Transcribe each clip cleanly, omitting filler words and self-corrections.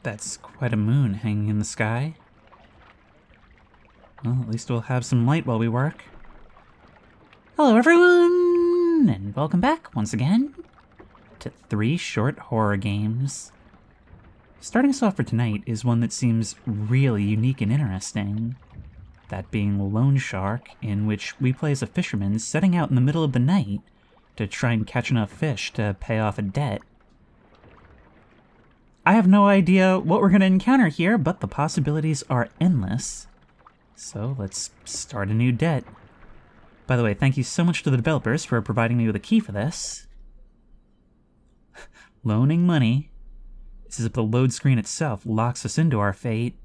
That's quite a moon hanging in the sky. Well, at least we'll have some light while we work. Hello everyone, and welcome back once again to 3 short horror games. Starting us off for tonight is one that seems really unique and interesting. That being Loan Shark, in which we play as a fisherman setting out in the middle of the night to try and catch enough fish to pay off a debt. I have no idea what we're going to encounter here, but the possibilities are endless. So let's start a new debt. By the way, thank you so much to the developers for providing me with a key for this. Loaning money. It's as if the load screen itself locks us into our fate.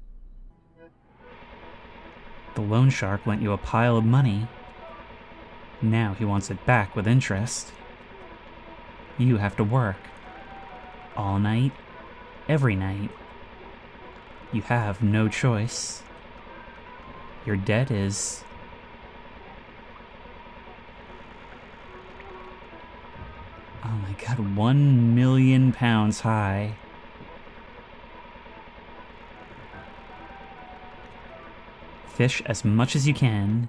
The loan shark lent you a pile of money. Now he wants it back with interest. You have to work. All night. Every night. You have no choice. Your debt is... oh my god, £1 million high. Fish as much as you can.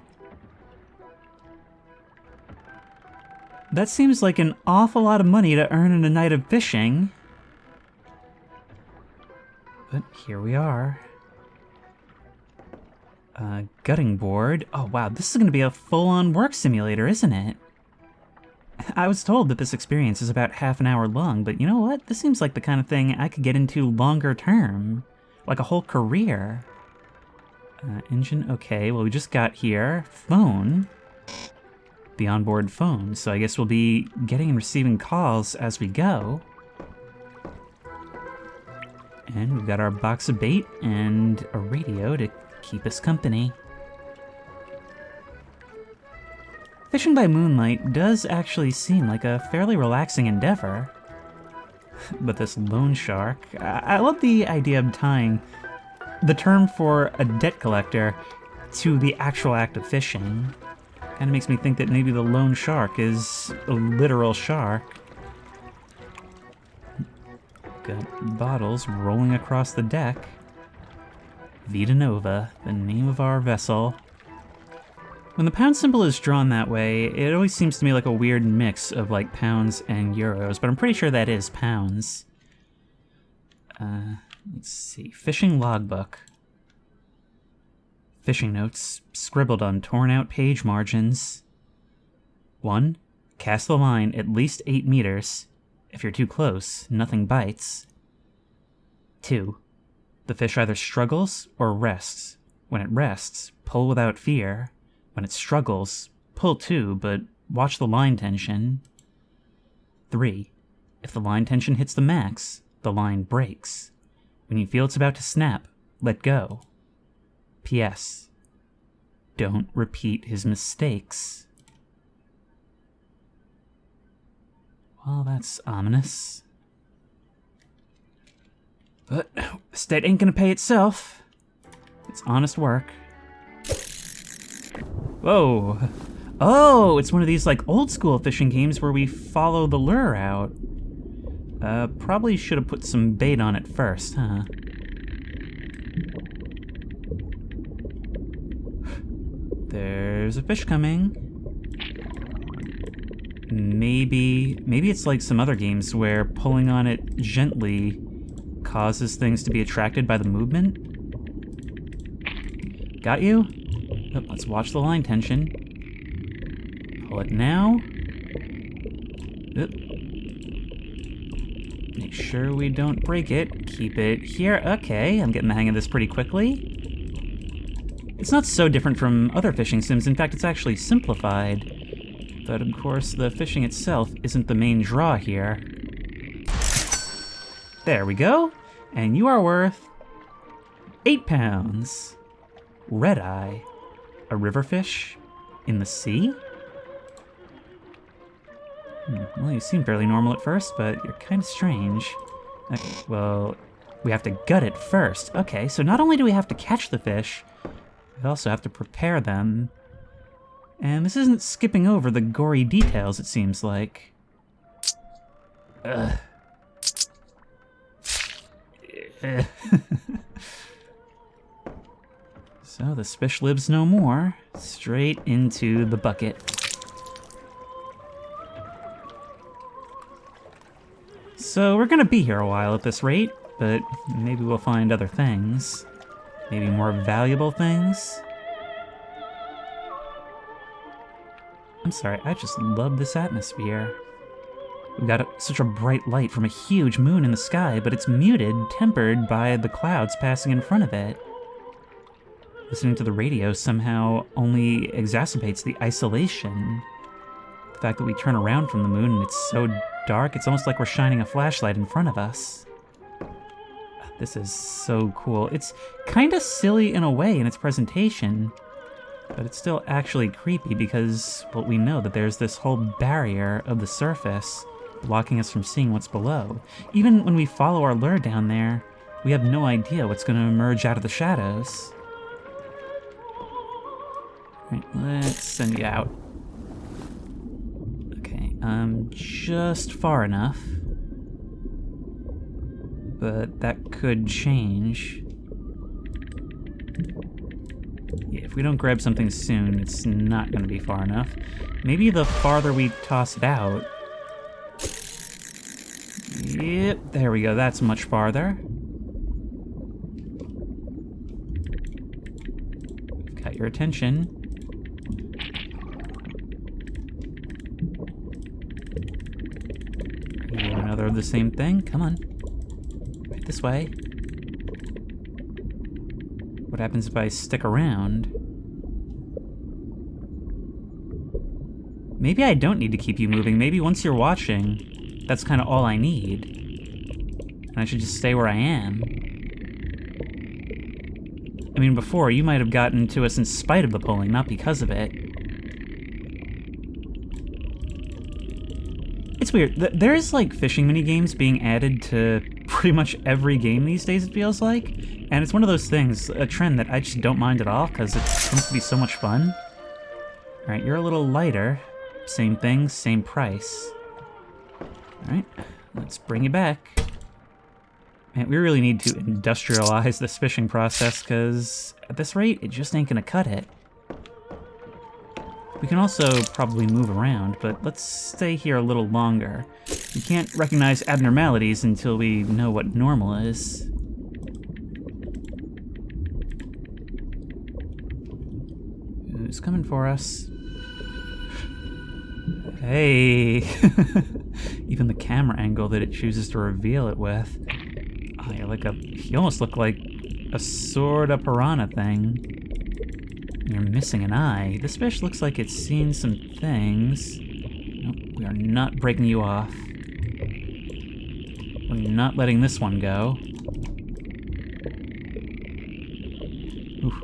That seems like an awful lot of money to earn in a night of fishing. But here we are. Gutting board. Oh wow, this is going to be a full-on work simulator, isn't it? I was told that this experience is about half an hour long, but you know what? This seems like the kind of thing I could get into longer term. Like a whole career. Engine, okay, well we just got here. Phone. The onboard phone, so I guess we'll be getting and receiving calls as we go. And we've got our box of bait and a radio to keep us company. Fishing by moonlight does actually seem like a fairly relaxing endeavor. But this loan shark, I love the idea of tying the term for a debt collector to the actual act of fishing. Kind of makes me think that maybe the loan shark is a literal shark. Got bottles rolling across the deck. Vita Nova, the name of our vessel. When the pound symbol is drawn that way, it always seems to me like a weird mix of like pounds and euros, but I'm pretty sure that is pounds. Let's see, fishing logbook. Fishing notes scribbled on torn out page margins. 1. Cast the line at least 8 meters. If you're too close, nothing bites. 2. The fish either struggles or rests. When it rests, pull without fear. When it struggles, pull too, but watch the line tension. 3. If the line tension hits the max, the line breaks. When you feel it's about to snap, let go. P.S. Don't repeat his mistakes. Well, that's ominous. But this debt ain't gonna pay itself. It's honest work. Whoa. Oh, it's one of these like old school fishing games where we follow the lure out. Probably should have put some bait on it first, huh? There's a fish coming. Maybe it's like some other games where pulling on it gently causes things to be attracted by the movement. Got you? Oh, let's watch the line tension. Pull it now. Make sure we don't break it. Keep it here. Okay, I'm getting the hang of this pretty quickly. It's not so different from other fishing sims. In fact, it's actually simplified. But of course, the fishing itself isn't the main draw here. There we go. And you are worth 8 pounds. Red eye. A river fish in the sea? Well, you seem fairly normal at first, but you're kind of strange. Okay, well, we have to gut it first. Okay, so not only do we have to catch the fish, we also have to prepare them. And this isn't skipping over the gory details, it seems like. Ugh. So the fish lives no more. Straight into the bucket. So we're gonna be here a while at this rate, but maybe we'll find other things. Maybe more valuable things? I'm sorry, I just love this atmosphere. We've got such a bright light from a huge moon in the sky, but it's muted, tempered by the clouds passing in front of it. Listening to the radio somehow only exacerbates the isolation. The fact that we turn around from the moon and it's so dark, it's almost like we're shining a flashlight in front of us. This is so cool. It's kinda silly in a way in its presentation, but it's still actually creepy because, well, we know that there's this whole barrier of the surface blocking us from seeing what's below. Even when we follow our lure down there, we have no idea what's gonna emerge out of the shadows. Right, let's send you out. Okay, just far enough. But that could change. Yeah, if we don't grab something soon, it's not gonna be far enough. Maybe the farther we toss it out. Yep, there we go, that's much farther. Got your attention. Another of the same thing, come on. Right this way. What happens if I stick around? Maybe I don't need to keep you moving. Maybe once you're watching, that's kind of all I need. And I should just stay where I am. I mean, before, you might have gotten to us in spite of the pulling, not because of it. It's weird. There's, like, fishing minigames being added to pretty much every game these days, it feels like. And it's one of those things, a trend that I just don't mind at all, because it seems to be so much fun. Alright, you're a little lighter. Same thing, same price. Alright, let's bring you back. Man, we really need to industrialize this fishing process, because at this rate, it just ain't gonna cut it. We can also probably move around, but let's stay here a little longer. We can't recognize abnormalities until we know what normal is. Who's coming for us? Hey! Even the camera angle that it chooses to reveal it with. Oh, you almost look like a sort of piranha thing. You're missing an eye. This fish looks like it's seen some things. Nope, we are not breaking you off. We're not letting this one go. Oof.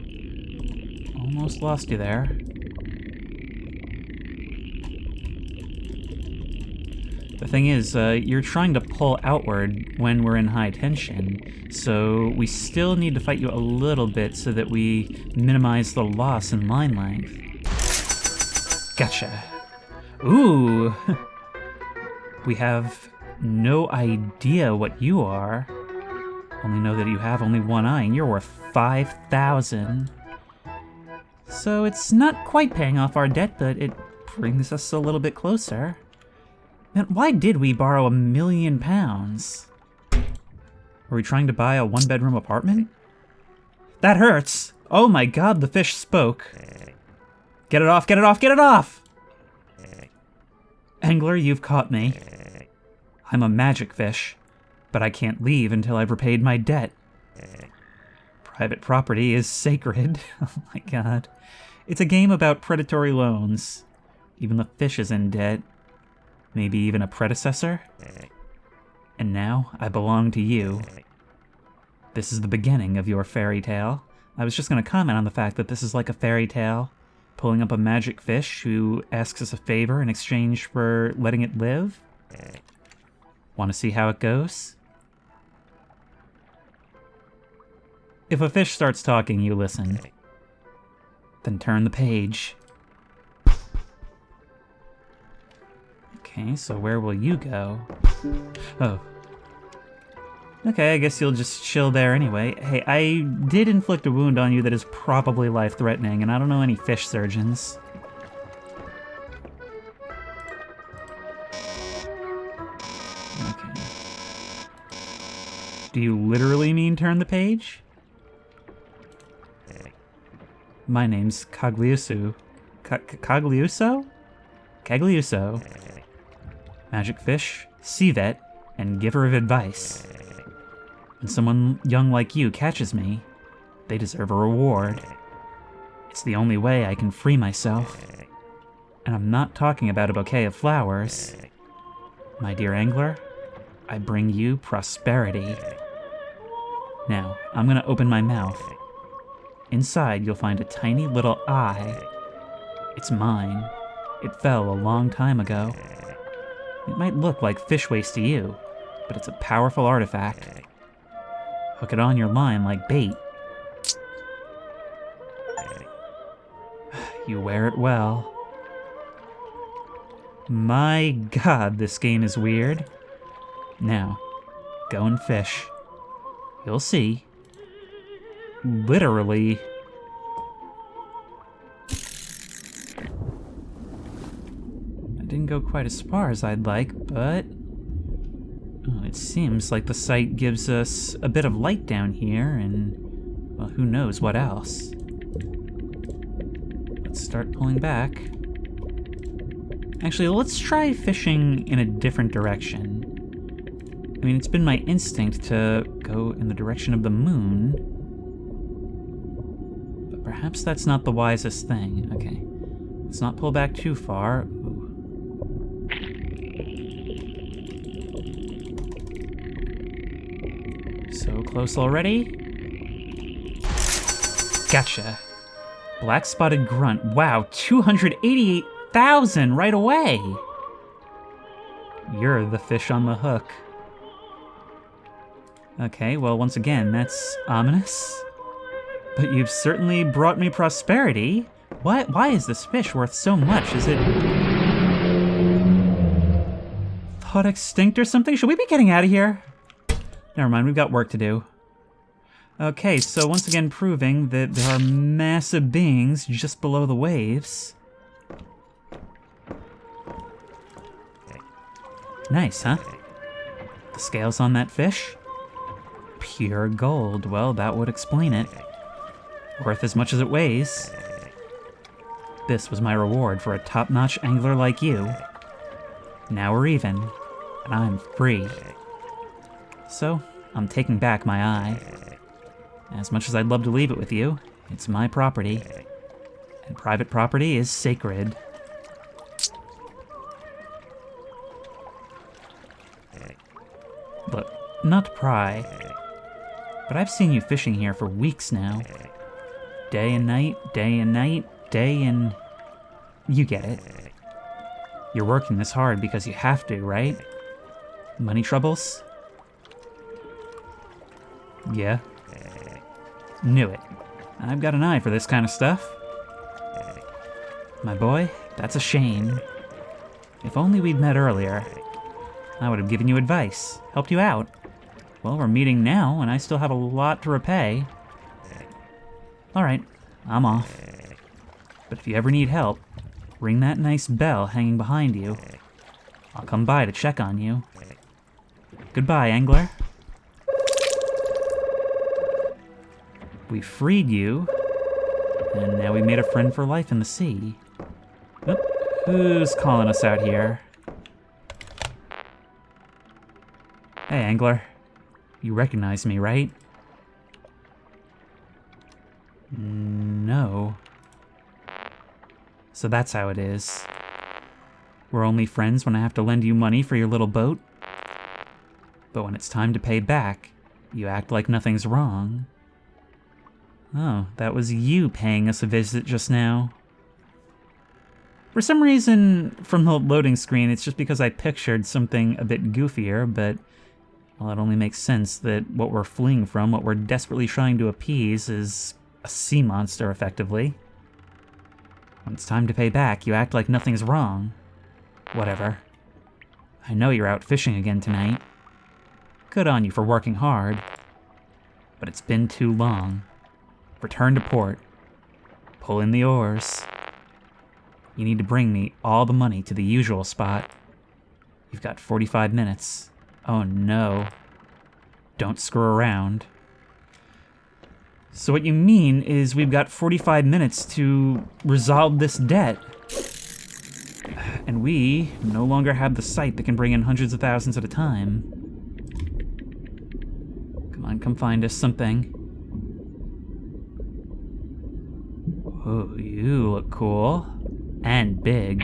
Almost lost you there. The thing is, you're trying to pull outward when we're in high tension, so we still need to fight you a little bit so that we minimize the loss in line length. Gotcha. Ooh! We have no idea what you are. Only know that you have only one eye and you're worth 5,000. So it's not quite paying off our debt, but it brings us a little bit closer. Man, why did we borrow £1 million? Were we trying to buy a one-bedroom apartment? That hurts! Oh my god, the fish spoke. Get it off, get it off, get it off! Angler, you've caught me. I'm a magic fish, but I can't leave until I've repaid my debt. Private property is sacred. Oh my god. It's a game about predatory loans. Even the fish is in debt. Maybe even a predecessor? And now, I belong to you. This is the beginning of your fairy tale. I was just going to comment on the fact that this is like a fairy tale, pulling up a magic fish who asks us a favor in exchange for letting it live. Want to see how it goes? If a fish starts talking, you listen. Then turn the page. Okay, so where will you go? Oh. Okay, I guess you'll just chill there anyway. Hey, I did inflict a wound on you that is probably life-threatening, and I don't know any fish surgeons. Okay. Do you literally mean turn the page? My name's Cagliuso. Cagliuso? Cagliuso. Magic fish, sea vet, and giver of advice. When someone young like you catches me, they deserve a reward. It's the only way I can free myself. And I'm not talking about a bouquet of flowers. My dear angler, I bring you prosperity. Now, I'm gonna open my mouth. Inside, you'll find a tiny little eye. It's mine. It fell a long time ago. It might look like fish waste to you, but it's a powerful artifact. Hook it on your line like bait. You wear it well. My god, this game is weird. Now, go and fish. You'll see. Literally. I didn't go quite as far as I'd like, but it seems like the site gives us a bit of light down here, and, well, who knows what else. Let's start pulling back. Actually, let's try fishing in a different direction. I mean, it's been my instinct to go in the direction of the moon, but perhaps that's not the wisest thing. Okay, let's not pull back too far. Ooh. So close already. Gotcha. Black spotted grunt. Wow, 288,000 right away. You're the fish on the hook. Okay, well, once again, that's ominous. But you've certainly brought me prosperity. Why is this fish worth so much? Is it thought extinct or something? Should we be getting out of here? Never mind, we've got work to do. Okay, so once again proving that there are massive beings just below the waves. Nice, huh? The scales on that fish? Pure gold. Well, that would explain it. Worth as much as it weighs. This was my reward for a top-notch angler like you. Now we're even, and I'm free. So, I'm taking back my eye. As much as I'd love to leave it with you, it's my property. And private property is sacred. Look, not to pry, but I've seen you fishing here for weeks now. Day and night, day and night, day and... You get it. You're working this hard because you have to, right? Money troubles? Yeah. Knew it. I've got an eye for this kind of stuff. My boy, that's a shame. If only we'd met earlier. I would have given you advice, helped you out. Well, we're meeting now, and I still have a lot to repay. Alright, I'm off. But if you ever need help, ring that nice bell hanging behind you. I'll come by to check on you. Goodbye, angler. We freed you, and now we made a friend for life in the sea. Oop, who's calling us out here? Hey, angler. You recognize me, right? No. So that's how it is. We're only friends when I have to lend you money for your little boat. But when it's time to pay back, you act like nothing's wrong. Oh, that was you paying us a visit just now. For some reason, from the loading screen, it's just because I pictured something a bit goofier, but, well, it only makes sense that what we're fleeing from, what we're desperately trying to appease, is a sea monster, effectively. When it's time to pay back, you act like nothing's wrong. Whatever. I know you're out fishing again tonight. Good on you for working hard. But it's been too long. Return to port. Pull in the oars. You need to bring me all the money to the usual spot. You've got 45 minutes. Oh no. Don't screw around. So what you mean is we've got 45 minutes to resolve this debt. And we no longer have the site that can bring in hundreds of thousands at a time. Come on, come find us something. Oh, you look cool. And big.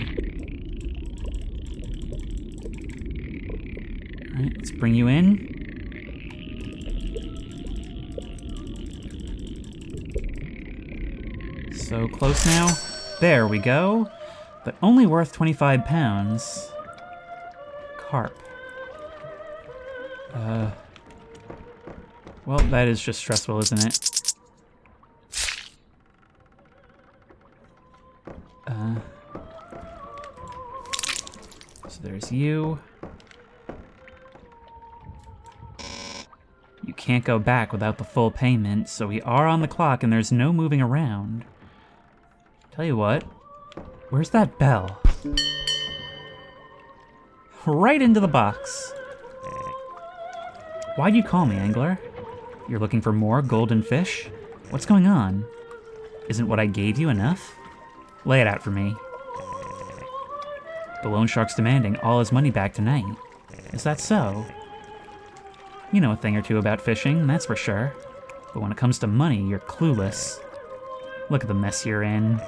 Alright, let's bring you in. So close now. There we go. But only worth 25 pounds. Carp. Well, that is just stressful, isn't it? So there's you. You can't go back without the full payment, so we are on the clock and there's no moving around. Tell you what, where's that bell? Right into the box. Why'd you call me, angler? You're looking for more golden fish? What's going on? Isn't what I gave you enough? Lay it out for me. The loan shark's demanding all his money back tonight. Is that so? You know a thing or two about fishing, that's for sure. But when it comes to money, you're clueless. Look at the mess you're in.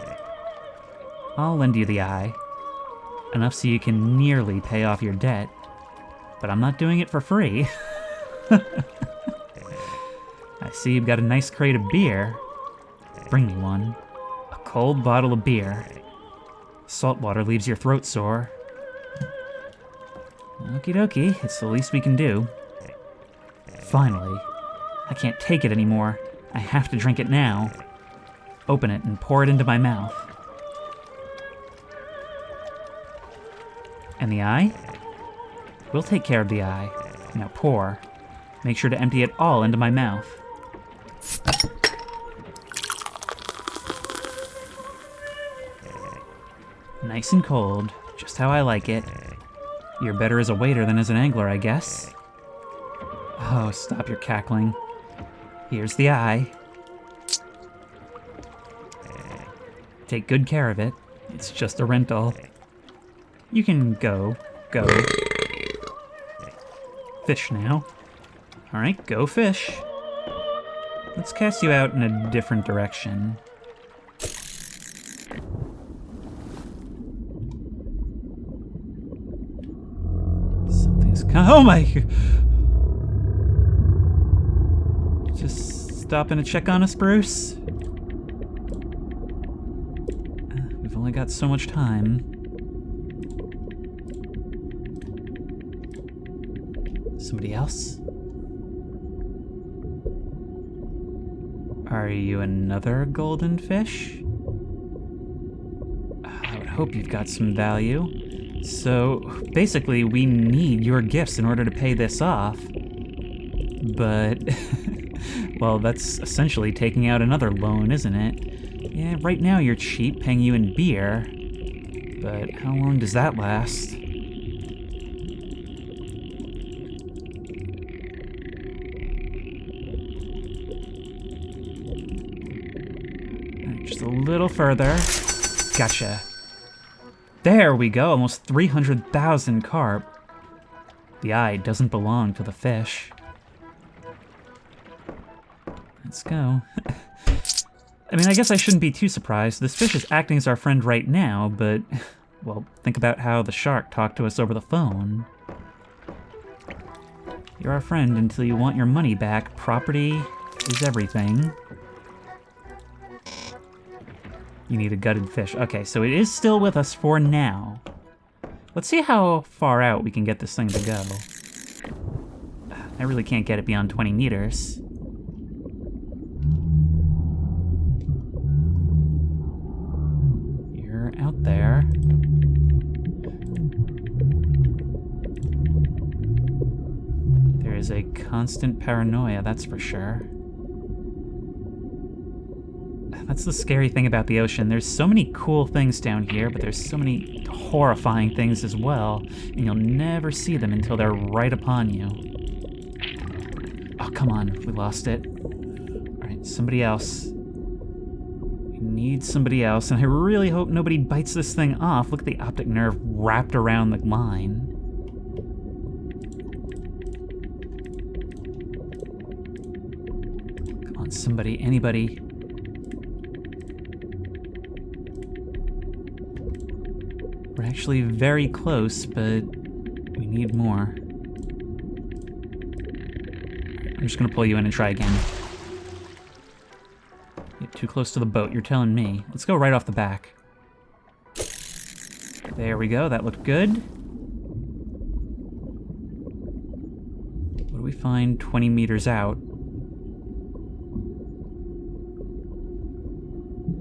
I'll lend you the eye. Enough so you can nearly pay off your debt. But I'm not doing it for free. I see you've got a nice crate of beer. Bring me one. A cold bottle of beer. Salt water leaves your throat sore. Okie dokie, it's the least we can do. Finally. I can't take it anymore. I have to drink it now. Open it and pour it into my mouth. And the eye? We'll take care of the eye. Now pour. Make sure to empty it all into my mouth. Nice and cold, just how I like it. You're better as a waiter than as an angler, I guess. Oh, stop your cackling. Here's the eye. Take good care of it. It's just a rental. You can go. Fish now. Alright, go fish. Let's cast you out in a different direction. Something's oh my! Just stopping to check on us, Bruce? We've only got so much time. Somebody else? Are you another golden fish? I would hope you've got some value. So, basically, we need your gifts in order to pay this off. But, well, that's essentially taking out another loan, isn't it? Yeah, right now you're cheap, paying you in beer. But how long does that last? Just a little further. Gotcha. There we go, almost 300,000 carp. The eye doesn't belong to the fish. Let's go. I mean, I guess I shouldn't be too surprised. This fish is acting as our friend right now, but, well, think about how the shark talked to us over the phone. You're our friend until you want your money back. Property is everything. You need a gutted fish. Okay, so it is still with us for now. Let's see how far out we can get this thing to go. I really can't get it beyond 20 meters. You're out there. There is a constant paranoia, that's for sure. That's the scary thing about the ocean. There's so many cool things down here, but there's so many horrifying things as well, and you'll never see them until they're right upon you. Oh, come on, we lost it. Alright, somebody else. We need somebody else, and I really hope nobody bites this thing off. Look at the optic nerve wrapped around the line. Come on, somebody, anybody. We're actually very close, but we need more. I'm just gonna pull you in and try again. Get too close to the boat, you're telling me. Let's go right off the back. There we go, that looked good. What do we find 20 meters out?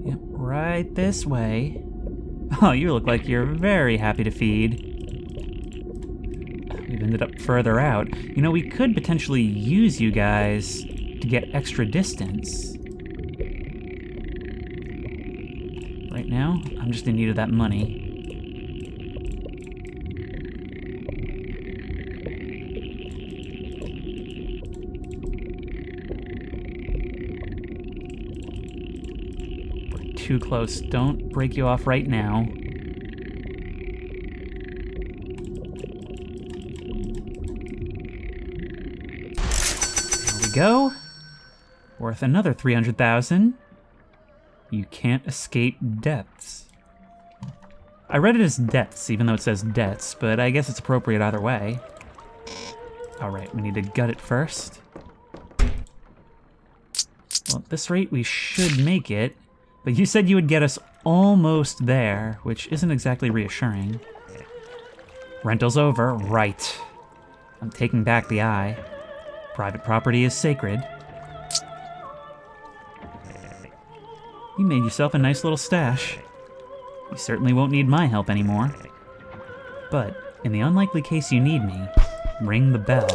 Yep, right this way. Oh, you look like you're very happy to feed. We've ended up further out. You know, we could potentially use you guys to get extra distance. Right now, I'm just in need of that money. We're too close. Don't break you off right now. Go. Worth another 300,000. You can't escape debts. I read it as debts, even though it says debts, but I guess it's appropriate either way. Alright, we need to gut it first. Well, at this rate, we should make it, but you said you would get us almost there, which isn't exactly reassuring. Rental's over, right. I'm taking back the eye. Private property is sacred. You made yourself a nice little stash. You certainly won't need my help anymore. But, in the unlikely case you need me, ring the bell.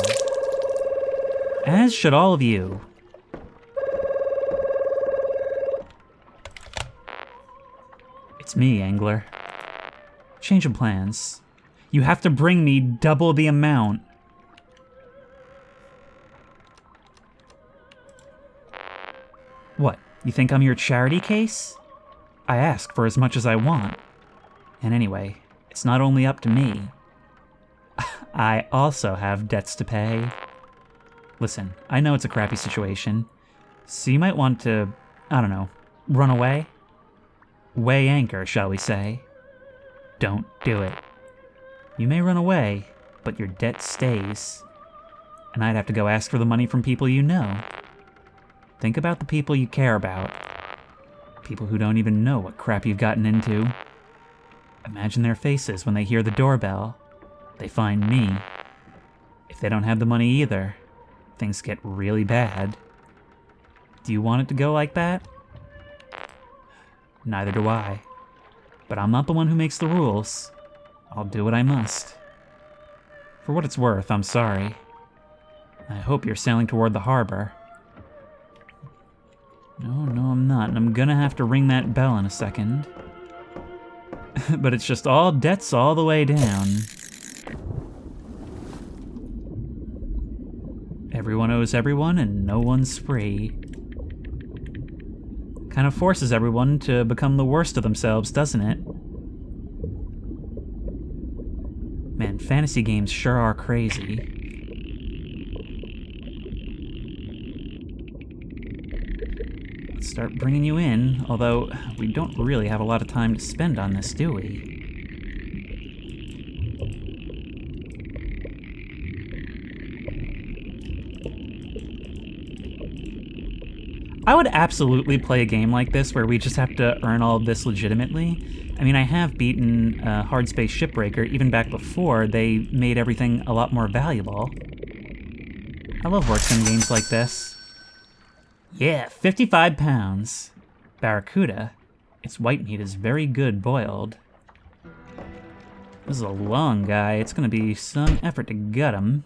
As should all of you. It's me, Angler. Change of plans. You have to bring me double the amount. What, you think I'm your charity case? I ask for as much as I want. And anyway, it's not only up to me. I also have debts to pay. Listen, I know it's a crappy situation, so you might want to, I don't know, run away? Weigh anchor, shall we say. Don't do it. You may run away, but your debt stays. And I'd have to go ask for the money from people you know. Think about the people you care about. People who don't even know what crap you've gotten into. Imagine their faces when they hear the doorbell. They find me. If they don't have the money either, things get really bad. Do you want it to go like that? Neither do I. But I'm not the one who makes the rules. I'll do what I must. For what it's worth, I'm sorry. I hope you're sailing toward the harbor. No, I'm not, and I'm gonna have to ring that bell in a second. But it's just all debts all the way down. Everyone owes everyone, and no one's free. Kind of forces everyone to become the worst of themselves, doesn't it? Man, fantasy games sure are crazy. Let's start bringing you in, although we don't really have a lot of time to spend on this, do we? I would absolutely play a game like this where we just have to earn all of this legitimately. I mean, I have beaten Hard Space Shipbreaker even back before they made everything a lot more valuable. I love works in games like this. Yeah, 55 pounds. Barracuda. Its white meat is very good boiled. This is a long guy. It's gonna be some effort to gut him.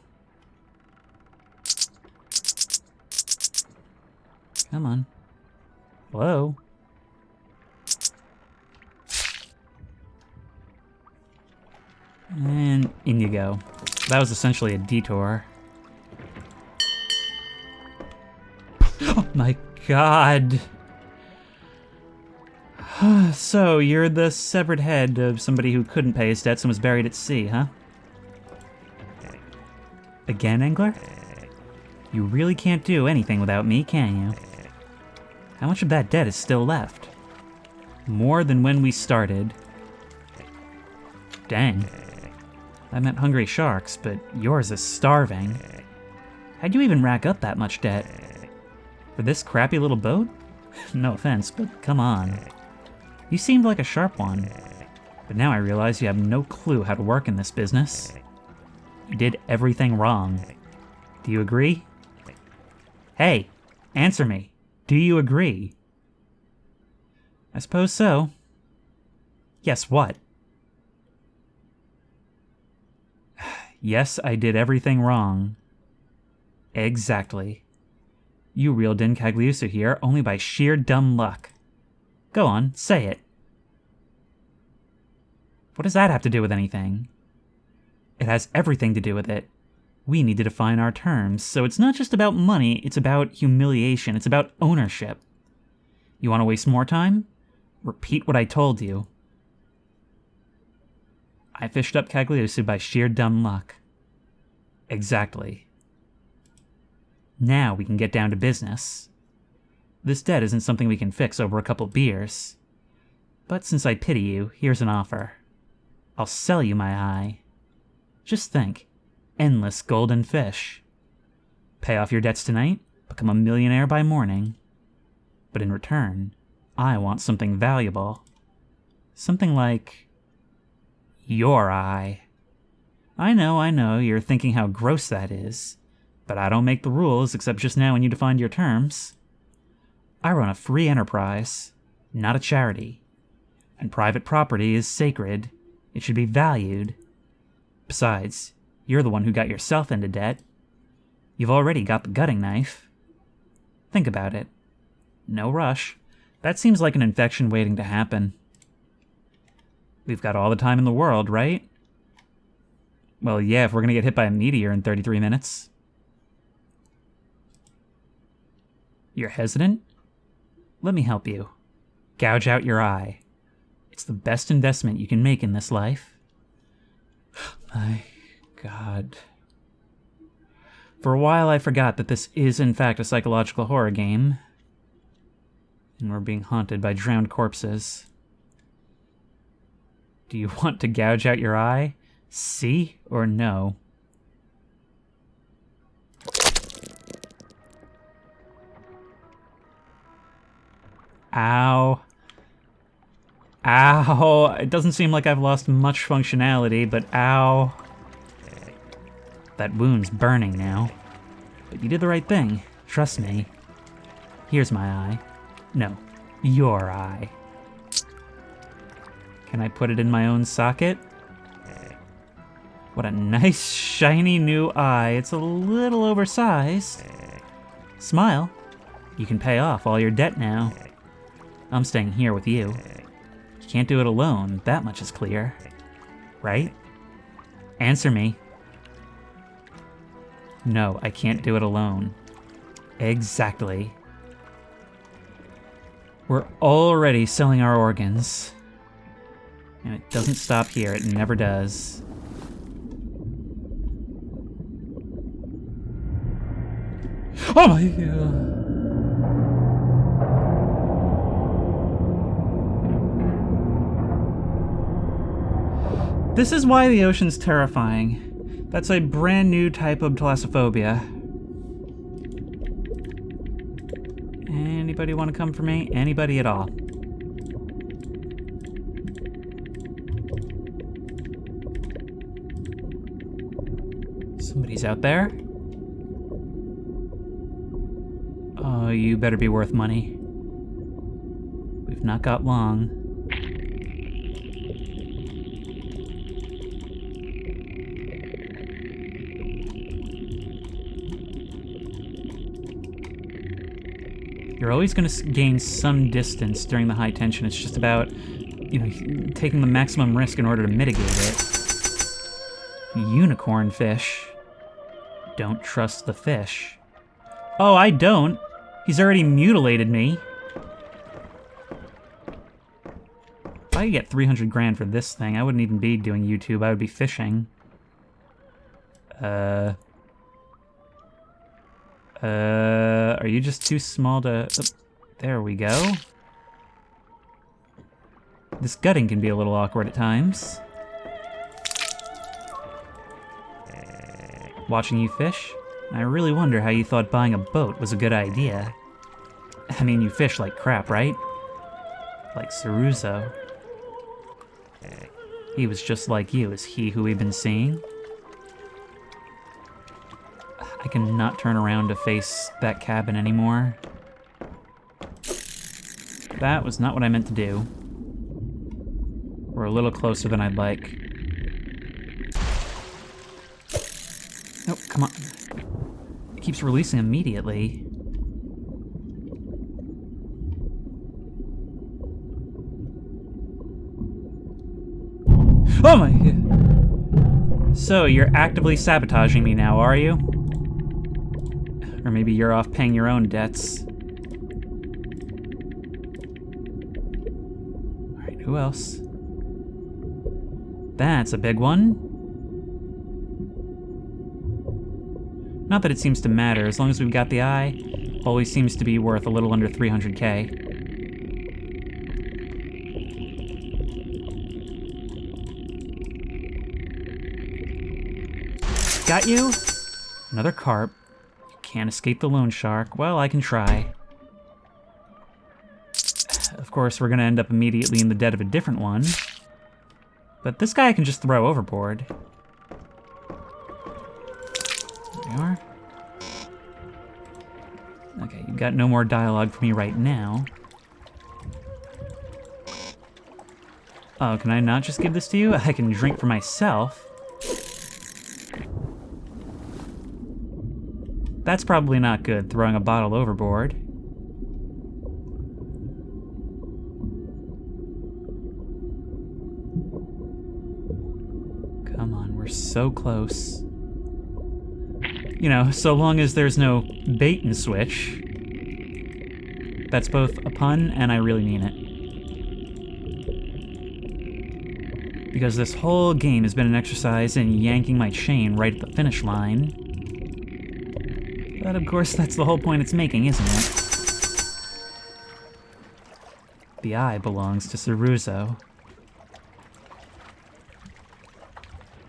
Come on. Hello? And in you go. That was essentially a detour. Oh my god! So, you're the severed head of somebody who couldn't pay his debts and was buried at sea, huh? Again, Angler? You really can't do anything without me, can you? How much of that debt is still left? More than when we started. Dang. I meant hungry sharks, but yours is starving. How'd you even rack up that much debt? For this crappy little boat? No offense, but come on. You seemed like a sharp one, but now I realize you have no clue how to work in this business. You did everything wrong. Do you agree? Hey, answer me. Do you agree? I suppose so. Yes, what? Yes, I did everything wrong. Exactly. You reeled in Cagliuso here only by sheer dumb luck. Go on, say it. What does that have to do with anything? It has everything to do with it. We need to define our terms, so it's not just about money, it's about humiliation, it's about ownership. You want to waste more time? Repeat what I told you. I fished up Cagliuso by sheer dumb luck. Exactly. Now we can get down to business. This debt isn't something we can fix over a couple beers. But since I pity you, here's an offer. I'll sell you my eye. Just think. Endless golden fish. Pay off your debts tonight, become a millionaire by morning. But in return, I want something valuable. Something like your eye. I know, you're thinking how gross that is. But I don't make the rules except just now when you defined your terms. I run a free enterprise, not a charity. And private property is sacred. It should be valued. Besides, you're the one who got yourself into debt. You've already got the gutting knife. Think about it. No rush. That seems like an infection waiting to happen. We've got all the time in the world, right? Well, yeah, if we're gonna get hit by a meteor in 33 minutes. You're hesitant? Let me help you. Gouge out your eye. It's the best investment you can make in this life. My God. For a while I forgot that this is in fact a psychological horror game. And we're being haunted by drowned corpses. Do you want to gouge out your eye? See or no? Ow. Ow. It doesn't seem like I've lost much functionality, but ow. That wound's burning now. But you did the right thing. Trust me. Here's my eye. No, your eye. Can I put it in my own socket? What a nice, shiny new eye. It's a little oversized. Smile. You can pay off all your debt now. I'm staying here with you. You can't do it alone, that much is clear. Right? Answer me. No, I can't do it alone. Exactly. We're already selling our organs. And it doesn't stop here, it never does. Oh my God. This is why the ocean's terrifying. That's a brand new type of thalassophobia. Anybody want to come for me? Anybody at all? Somebody's out there. Oh, you better be worth money. We've not got long. You're always going to gain some distance during the high tension. It's just about, you know, taking the maximum risk in order to mitigate it. Unicorn fish. Don't trust the fish. Oh, I don't. He's already mutilated me. If I could get 300 grand for this thing, I wouldn't even be doing YouTube. I would be fishing. Are you just too small to... Oh, there we go. This gutting can be a little awkward at times. Watching you fish? I really wonder how you thought buying a boat was a good idea. I mean, you fish like crap, right? Like Ceruzo. He was just like you. Is he who we've been seeing? I cannot turn around to face that cabin anymore. That was not what I meant to do. We're a little closer than I'd like. Oh, come on. It keeps releasing immediately. Oh my god. So, you're actively sabotaging me now, are you? Or maybe you're off paying your own debts. Alright, who else? That's a big one. Not that it seems to matter, as long as we've got the eye, always seems to be worth a little under 300k. Got you? Another carp. You can't escape the loan shark. Well, I can try. Of course, we're gonna end up immediately in the debt of a different one. But this guy I can just throw overboard. There we are. Okay, you've got no more dialogue for me right now. Oh, can I not just give this to you? I can drink for myself. That's probably not good, throwing a bottle overboard. Come on, we're so close. You know, so long as there's no bait and switch. That's both a pun and I really mean it. Because this whole game has been an exercise in yanking my chain right at the finish line. But of course, that's the whole point it's making, isn't it? The eye belongs to Ceruzo.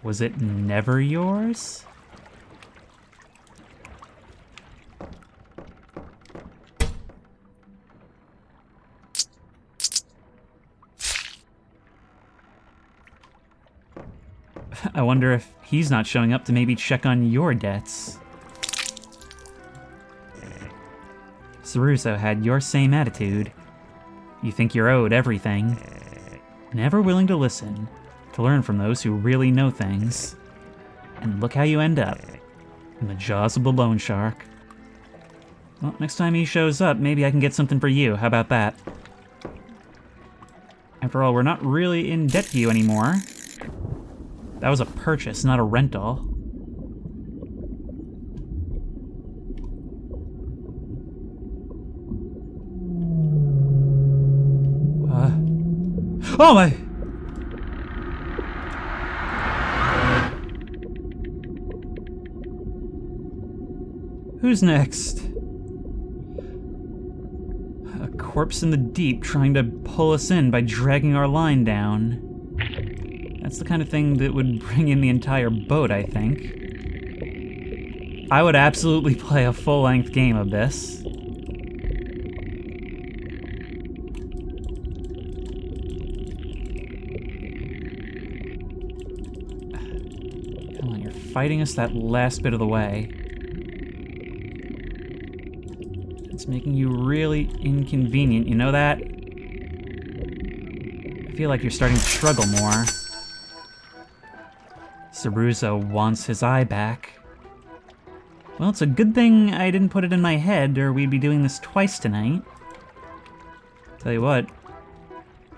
Was it never yours? I wonder if he's not showing up to maybe check on your debts. Ceruzo had your same attitude. You think you're owed everything. Never willing to listen, to learn from those who really know things. And look how you end up, in the jaws of the loan shark. Well, next time he shows up, maybe I can get something for you. How about that? After all, we're not really in debt to you anymore. That was a purchase, not a rental. Oh my! Who's next? A corpse in the deep trying to pull us in by dragging our line down. That's the kind of thing that would bring in the entire boat, I think. I would absolutely play a full-length game of this. Come on, you're fighting us that last bit of the way. It's making you really inconvenient, you know that? I feel like you're starting to struggle more. Ceruzo wants his eye back. Well, it's a good thing I didn't put it in my head, or we'd be doing this twice tonight. Tell you what,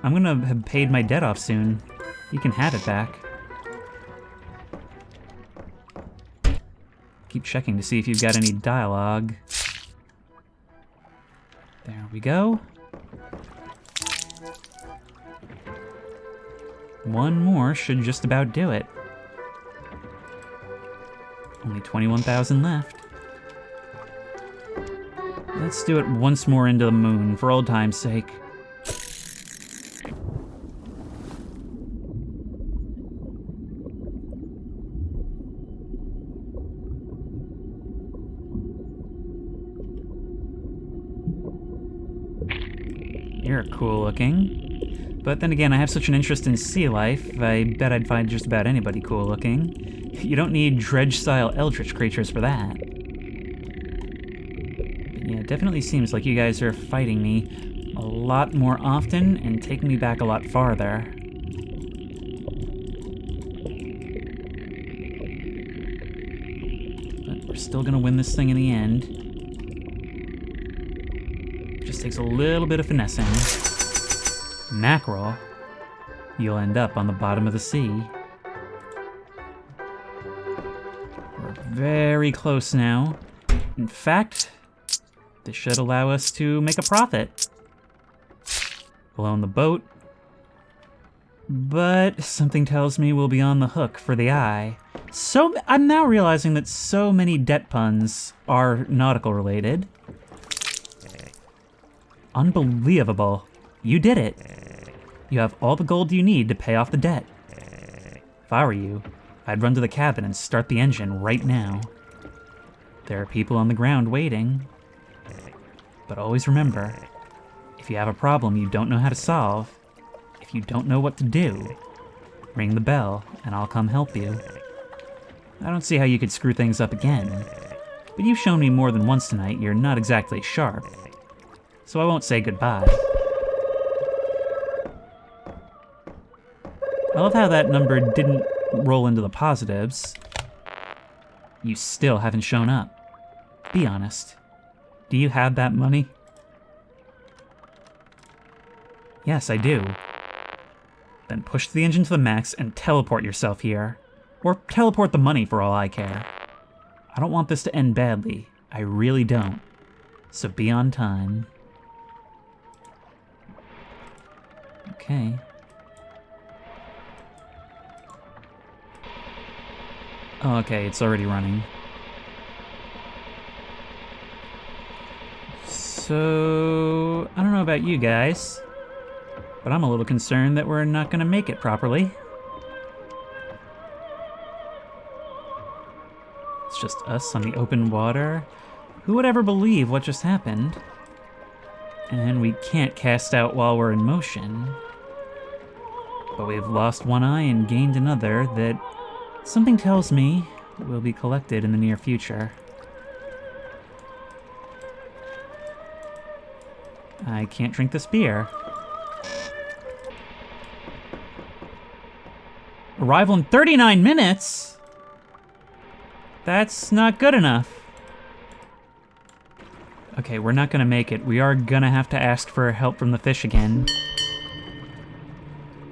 I'm gonna have paid my debt off soon. You can have it back. Keep checking to see if you've got any dialogue. There we go. One more should just about do it. Only 21,000 left. Let's do it once more into the moon, for old time's sake. You're cool looking. But then again, I have such an interest in sea life, I bet I'd find just about anybody cool looking. You don't need dredge-style eldritch creatures for that. But yeah, it definitely seems like you guys are fighting me a lot more often and taking me back a lot farther. But we're still gonna win this thing in the end. Just takes a little bit of finessing. Mackerel, you'll end up on the bottom of the sea. We're very close now. In fact, this should allow us to make a profit. We'll own the boat, but something tells me we'll be on the hook for the eye. So I'm now realizing that so many debt puns are nautical related. Unbelievable. You did it. You have all the gold you need to pay off the debt. If I were you, I'd run to the cabin and start the engine right now. There are people on the ground waiting. But always remember, if you have a problem you don't know how to solve, if you don't know what to do, ring the bell and I'll come help you. I don't see how you could screw things up again, but you've shown me more than once tonight you're not exactly sharp. So I won't say goodbye. I love how that number didn't roll into the positives. You still haven't shown up. Be honest. Do you have that money? Yes, I do. Then push the engine to the max and teleport yourself here. Or teleport the money for all I care. I don't want this to end badly. I really don't. So be on time. Okay. Oh, okay, it's already running. So, I don't know about you guys, but I'm a little concerned that we're not gonna make it properly. It's just us on the open water. Who would ever believe what just happened? And we can't cast out while we're in motion. But we've lost one eye and gained another that something tells me will be collected in the near future. I can't drink this beer. Arrival in 39 minutes? That's not good enough. Okay, we're not gonna make it. We are gonna have to ask for help from the fish again.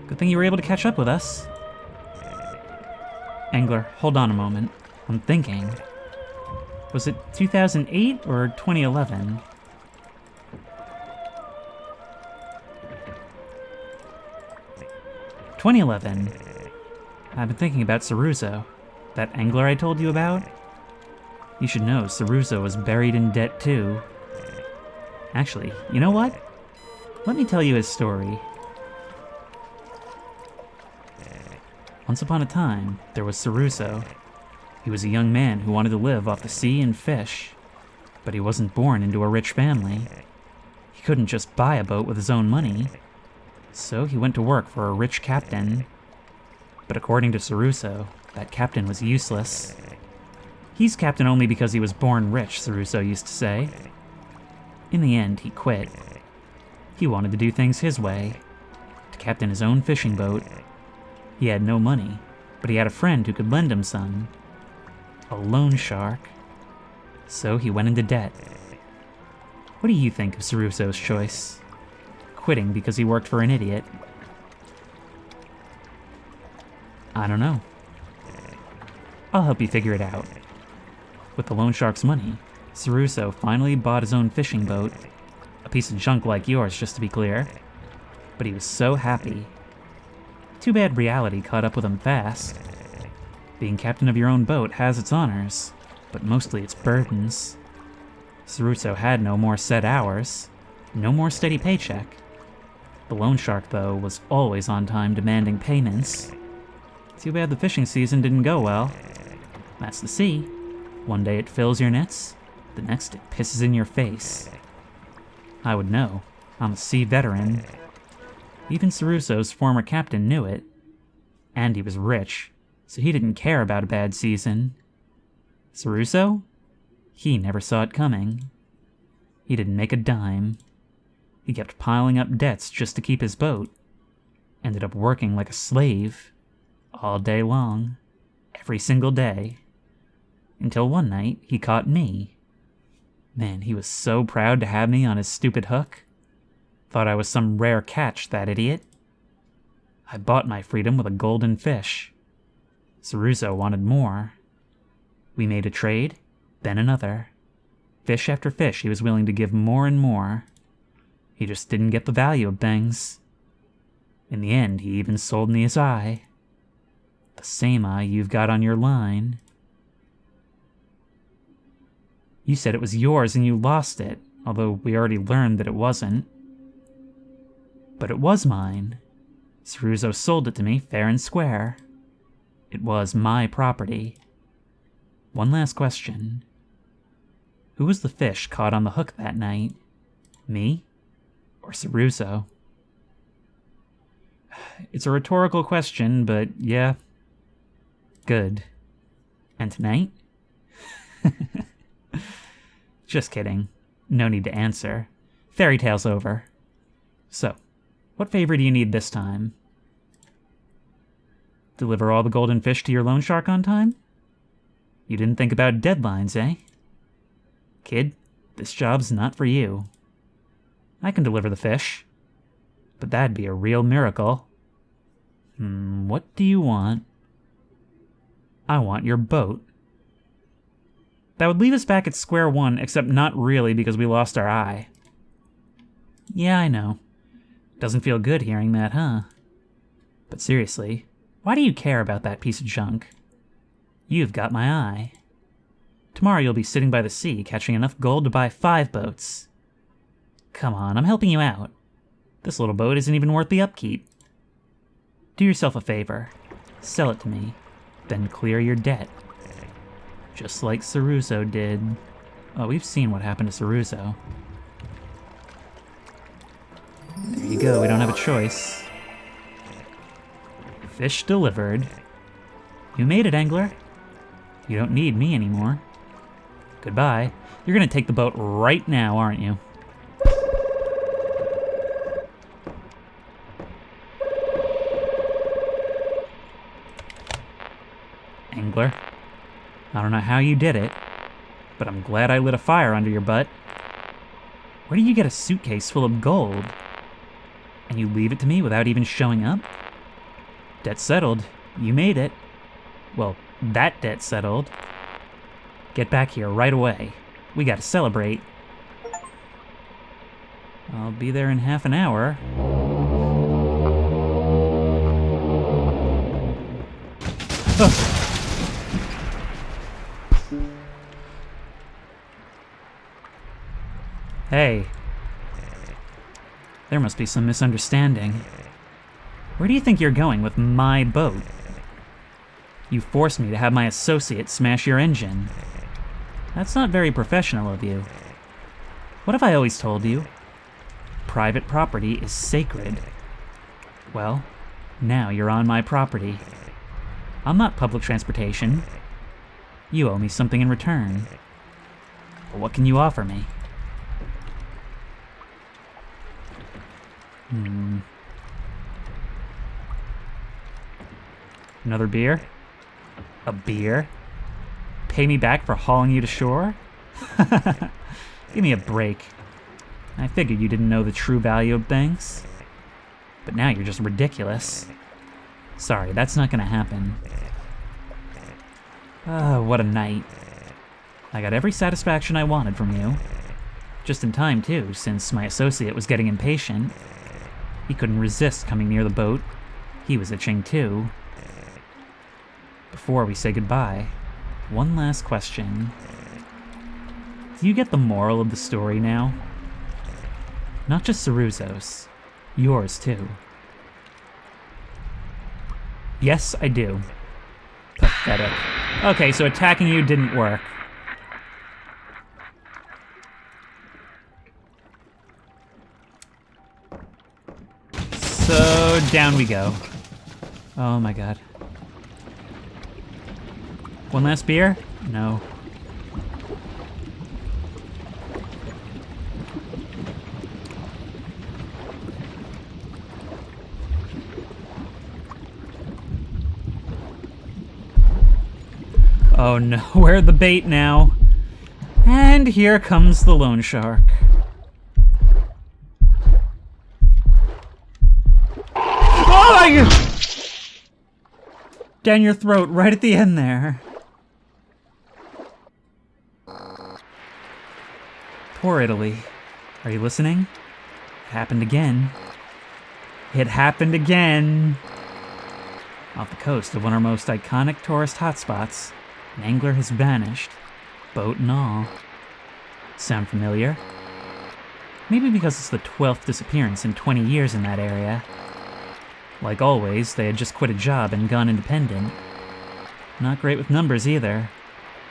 Good thing you were able to catch up with us. Angler, hold on a moment. I'm thinking. Was it 2008 or 2011? "2011. I've been thinking about Saruzo. That angler I told you about? You should know Saruzo was buried in debt too. Actually, you know what? Let me tell you his story. Once upon a time, there was Saruzo. He was a young man who wanted to live off the sea and fish, but he wasn't born into a rich family. He couldn't just buy a boat with his own money, so he went to work for a rich captain. But according to Saruzo, that captain was useless. He's captain only because he was born rich, Saruzo used to say. In the end, he quit. He wanted to do things his way, to captain his own fishing boat. He had no money, but he had a friend who could lend him some. A loan shark. So he went into debt. What do you think of Saruso's choice? Quitting because he worked for an idiot? I don't know. I'll help you figure it out. With the loan shark's money, Saruso finally bought his own fishing boat. A piece of junk like yours, just to be clear. But he was so happy. Too bad reality caught up with him fast. Being captain of your own boat has its honors, but mostly its burdens. Saruso had no more set hours, no more steady paycheck. The loan shark, though, was always on time demanding payments. Too bad the fishing season didn't go well. That's the sea. One day it fills your nets, the next it pisses in your face. I would know. I'm a sea veteran. Even Saruso's former captain knew it. And he was rich, so he didn't care about a bad season. Saruso? He never saw it coming. He didn't make a dime. He kept piling up debts just to keep his boat. Ended up working like a slave. All day long. Every single day. Until one night, he caught me. Man, he was so proud to have me on his stupid hook. Thought I was some rare catch, that idiot. I bought my freedom with a golden fish. Saruso wanted more. We made a trade, then another. Fish after fish, he was willing to give more and more. He just didn't get the value of things. In the end, he even sold me his eye. The same eye you've got on your line. You said it was yours and you lost it, although we already learned that it wasn't. But it was mine. Saruso sold it to me fair and square. It was my property. One last question. Who was the fish caught on the hook that night? Me? Or Saruso? It's a rhetorical question, but yeah. Good. And tonight? Just kidding. No need to answer. Fairy tale's over. So, what favor do you need this time? Deliver all the golden fish to your loan shark on time? You didn't think about deadlines, eh? Kid, this job's not for you. I can deliver the fish. But that'd be a real miracle. What do you want? I want your boat. That would leave us back at square one, except not really because we lost our eye. Yeah, I know. Doesn't feel good hearing that, huh? But seriously, why do you care about that piece of junk? You've got my eye. Tomorrow you'll be sitting by the sea catching enough gold to buy 5 boats. Come on, I'm helping you out. This little boat isn't even worth the upkeep. Do yourself a favor. Sell it to me. Then clear your debt. Just like Saruso did. Oh, we've seen what happened to Saruso. There you go, we don't have a choice. Fish delivered. You made it, angler. You don't need me anymore. Goodbye. You're gonna take the boat right now, aren't you? Angler. I don't know how you did it, but I'm glad I lit a fire under your butt. Where did you get a suitcase full of gold? And you leave it to me without even showing up? Debt settled. You made it. Well, that debt settled. Get back here right away. We gotta celebrate. I'll be there in half an hour. Ugh. Hey. There must be some misunderstanding. Where do you think you're going with my boat? You forced me to have my associate smash your engine. That's not very professional of you. What have I always told you? Private property is sacred. Well, now you're on my property. I'm not public transportation. You owe me something in return. What can you offer me? Another beer? A beer? Pay me back for hauling you to shore? Give me a break. I figured you didn't know the true value of things. But now you're just ridiculous. Sorry, that's not gonna happen. What a night. I got every satisfaction I wanted from you. Just in time, too, since my associate was getting impatient. He couldn't resist coming near the boat. He was itching, too. Before we say goodbye, one last question. Do you get the moral of the story now? Not just Ceruzzo's. Yours, too. Yes, I do. Pathetic. Okay, so attacking you didn't work. So, down we go. Oh my god. One last beer? No. Oh no, we're the bait now. And here comes the loan shark. Oh my god! Down your throat, right at the end there. Poor Italy. Are you listening? It happened again. It happened again. Off the coast of one of our most iconic tourist hotspots, an angler has vanished, boat and all. Sound familiar? Maybe because it's the 12th disappearance in 20 years in that area. Like always, they had just quit a job and gone independent. Not great with numbers either.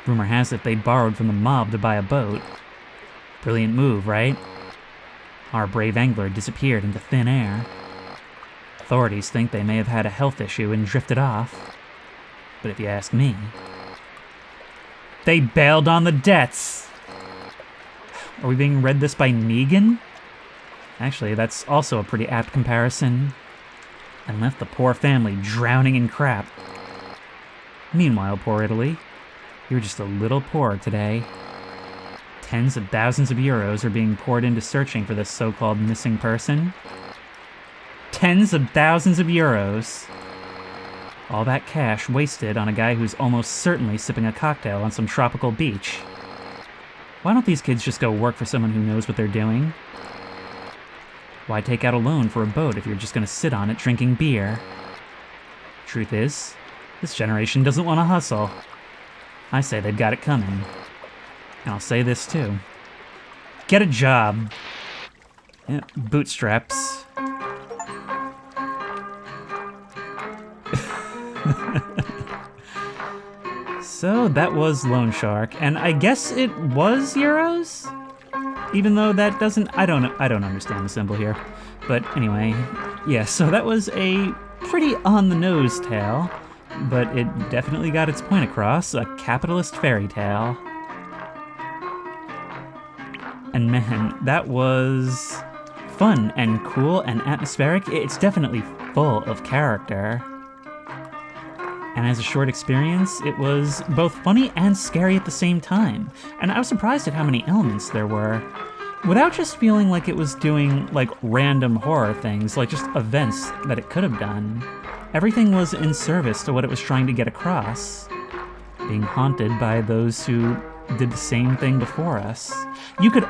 Rumor has it they borrowed from the mob to buy a boat. Brilliant move, right? Our brave angler disappeared into thin air. Authorities think they may have had a health issue and drifted off. But if you ask me, they bailed on the debts! Are we being read this by Negan? Actually, that's also a pretty apt comparison. And left the poor family drowning in crap. Meanwhile, poor Italy, you're just a little poorer today. Tens of thousands of euros are being poured into searching for this so-called missing person. Tens of thousands of euros. All that cash wasted on a guy who's almost certainly sipping a cocktail on some tropical beach. Why don't these kids just go work for someone who knows what they're doing? Why take out a loan for a boat if you're just gonna sit on it drinking beer? Truth is, this generation doesn't want to hustle. I say they've got it coming. And I'll say this too. Get a job. Yeah, bootstraps. So that was Loan Shark, and I guess it was euros? Even though that doesn't, I don't understand the symbol here. But anyway, yeah, so that was a pretty on-the-nose tale, but it definitely got its point across, a capitalist fairy tale. And man, that was fun and cool and atmospheric. It's definitely full of character. And as a short experience, it was both funny and scary at the same time. And I was surprised at how many elements there were, without just feeling like it was doing, like, random horror things, like just events that it could have done. Everything was in service to what it was trying to get across, being haunted by those who did the same thing before us. You could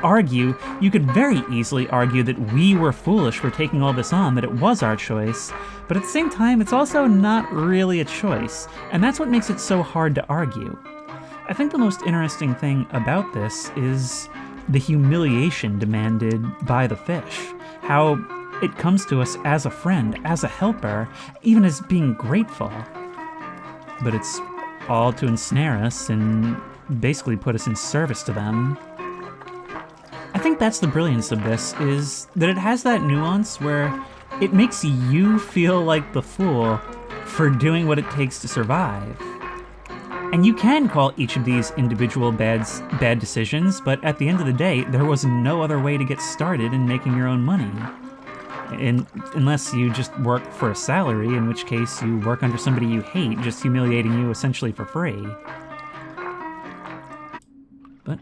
very easily argue that we were foolish for taking all this on, that it was our choice, but at the same time, it's also not really a choice, and that's what makes it so hard to argue. I think the most interesting thing about this is the humiliation demanded by the fish, how it comes to us as a friend, as a helper, even as being grateful. But it's all to ensnare us and basically put us in service to them. I think that's the brilliance of this, is that it has that nuance where it makes you feel like the fool for doing what it takes to survive. And you can call each of these individual bad decisions, but at the end of the day, there was no other way to get started in making your own money. Unless you just work for a salary, in which case you work under somebody you hate, just humiliating you essentially for free. But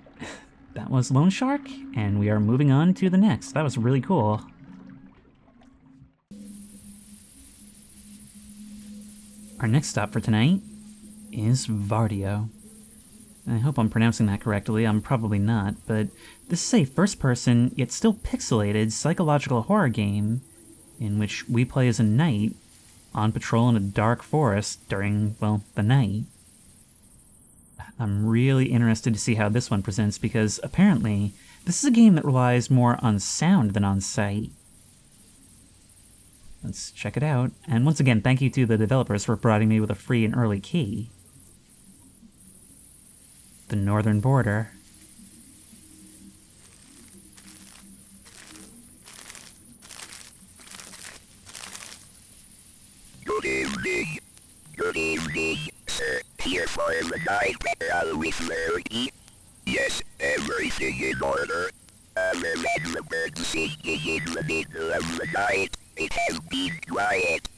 that was Lone Shark, and we are moving on to the next. That was really cool. Our next stop for tonight is Vartio. I hope I'm pronouncing that correctly, I'm probably not, but this is a first-person, yet still pixelated, psychological horror game in which we play as a knight on patrol in a dark forest during, well, the night. I'm really interested to see how this one presents because, apparently, this is a game that relies more on sound than on sight. Let's check it out, and once again, thank you to the developers for providing me with a free and early key. The northern border. Good evening. Good evening, sir. Here for the night with Larry. Yes, everything in order. Other than the birds singing in the middle of the night, it has been quiet.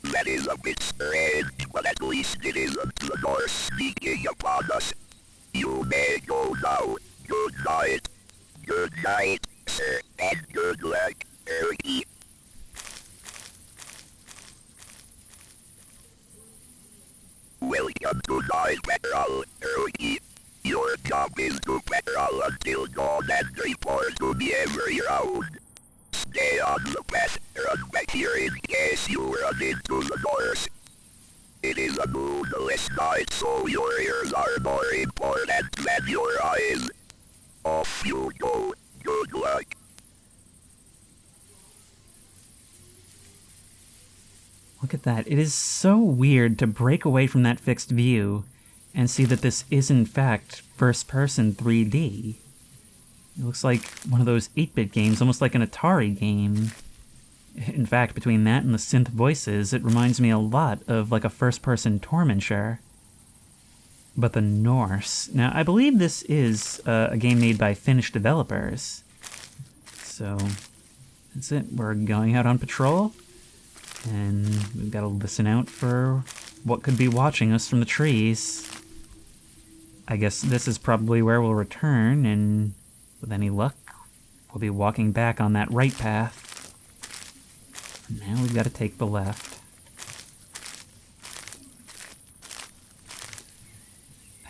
That is a bit strange, but at least it isn't the North sneaking upon us. You may go now. Good night. Good night, sir, and good luck, Larry. Welcome to Night Patrol, Larry. Your job is to patrol until dawn and report to me every round. Stay on the path, run back here in case you run into the doors. It is a moonless night, so your ears are more important than your eyes. Off you go. Good luck. Look at that. It is so weird to break away from that fixed view and see that this is in fact first-person 3D. It looks like one of those 8-bit games, almost like an Atari game. In fact, between that and the synth voices, it reminds me a lot of like a first-person Tormenture. But the Norse. Now, I believe this is a game made by Finnish developers. So, that's it. We're going out on patrol. And we've got to listen out for what could be watching us from the trees. I guess this is probably where we'll return, and with any luck, we'll be walking back on that right path. Now we've got to take the left.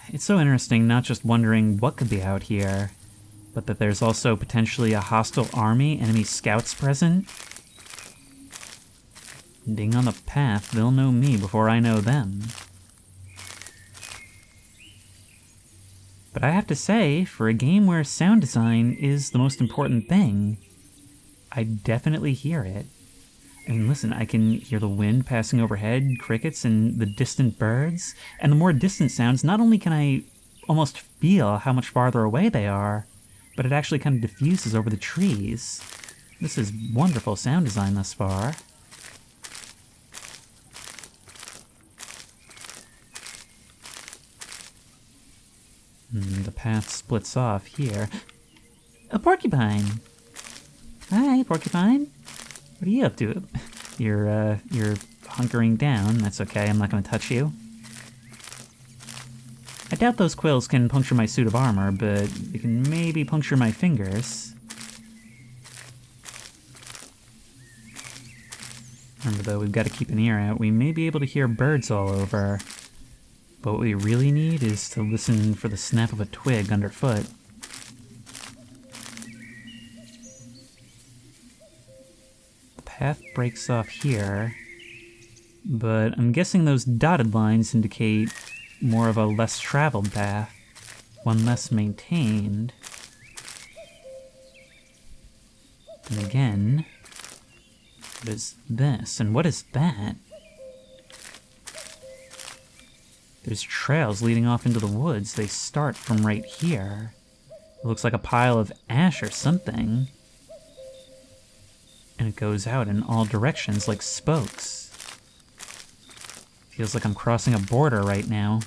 It's so interesting not just wondering what could be out here, but that there's also potentially a hostile army, enemy scouts present. Being on the path, they'll know me before I know them. But I have to say, for a game where sound design is the most important thing, I definitely hear it. I mean, listen, I can hear the wind passing overhead, crickets, and the distant birds. And the more distant sounds, not only can I almost feel how much farther away they are, but it actually kind of diffuses over the trees. This is wonderful sound design thus far. The path splits off here. A porcupine! Hi, porcupine. What are you up to? You're hunkering down. That's okay, I'm not gonna touch you. I doubt those quills can puncture my suit of armor, but they can maybe puncture my fingers. Remember though, we've got to keep an ear out. We may be able to hear birds all over. But what we really need is to listen for the snap of a twig underfoot. The path breaks off here, but I'm guessing those dotted lines indicate more of a less traveled path, one less maintained. And again, what is this? And what is that? There's trails leading off into the woods. They start from right here. It looks like a pile of ash or something. And it goes out in all directions like spokes. Feels like I'm crossing a border right now.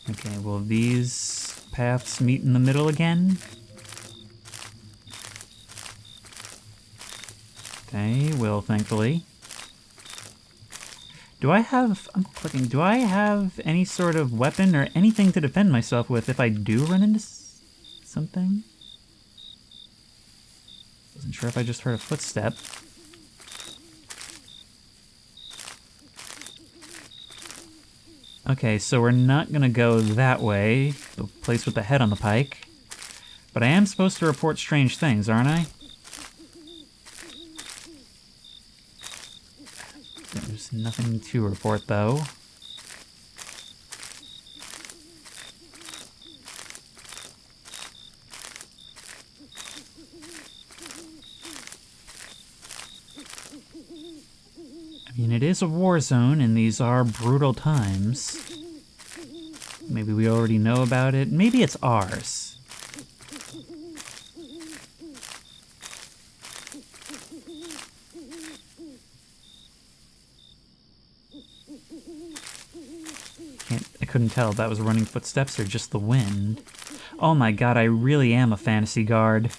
Okay, will these paths meet in the middle again? They will, thankfully. Do I have... I'm clicking. Do I have any sort of weapon or anything to defend myself with if I do run into something? Wasn't sure if I just heard a footstep. Okay, so we're not gonna go that way, the place with the head on the pike. But I am supposed to report strange things, aren't I? There's nothing to report, though. I mean, it is a war zone, and these are brutal times. Maybe we already know about it. Maybe it's ours. I couldn't tell if that was running footsteps or just the wind. Oh my god, I really am a fantasy guard.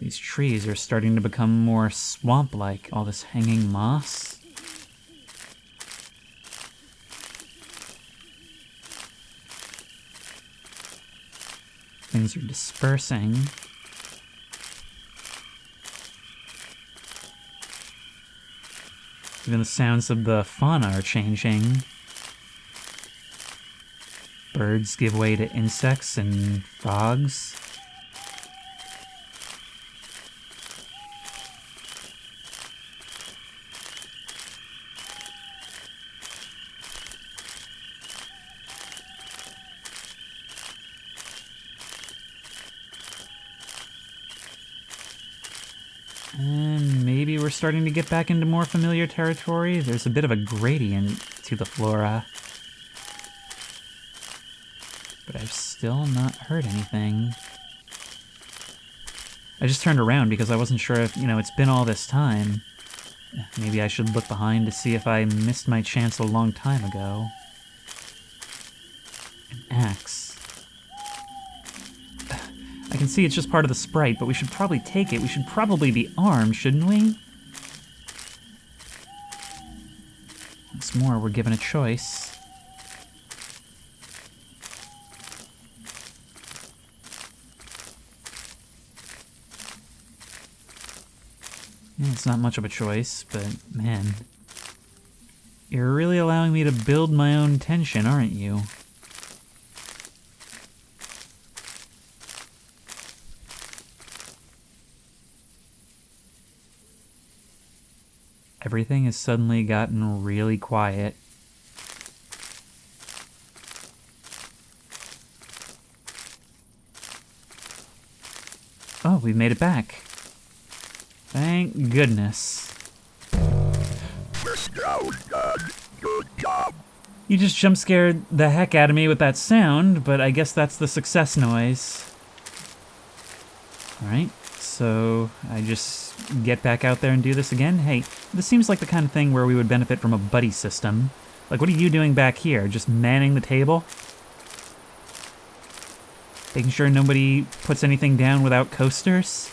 These trees are starting to become more swamp-like, all this hanging moss. Things are dispersing. Even the sounds of the fauna are changing. Birds give way to insects and frogs. And maybe we're starting to get back into more familiar territory. There's a bit of a gradient to the flora. But I've still not heard anything. I just turned around because I wasn't sure if, it's been all this time. Maybe I should look behind to see if I missed my chance a long time ago. An axe. I can see it's just part of the sprite, but we should probably take it. We should probably be armed, shouldn't we? Once more, we're given a choice. Yeah, it's not much of a choice, but man. You're really allowing me to build my own tension, aren't you? Everything has suddenly gotten really quiet. Oh, we made it back. Thank goodness. First round done. Good job. You just jump scared the heck out of me with that sound, but I guess that's the success noise. Alright, so I just get back out there and do this again? Hey, this seems like the kind of thing where we would benefit from a buddy system. Like, what are you doing back here? Just manning the table? Making sure nobody puts anything down without coasters?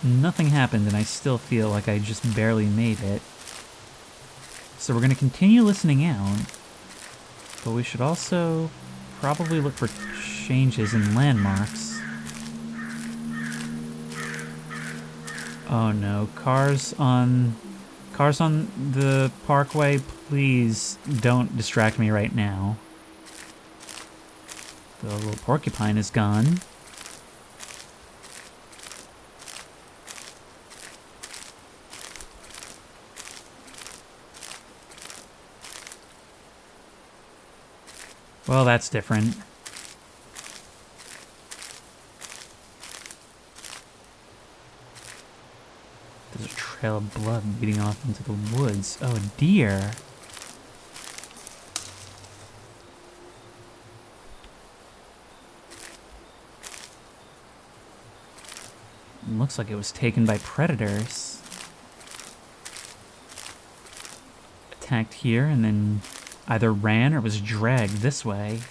Nothing happened, and I still feel like I just barely made it. So we're going to continue listening out, but we should also probably look for changes in landmarks. Oh no, cars on the parkway, please don't distract me right now. The little porcupine is gone. Well, that's different. There's a trail of blood leading off into the woods. Oh, a deer. Looks like it was taken by predators. attacked here and then either ran or was dragged this way.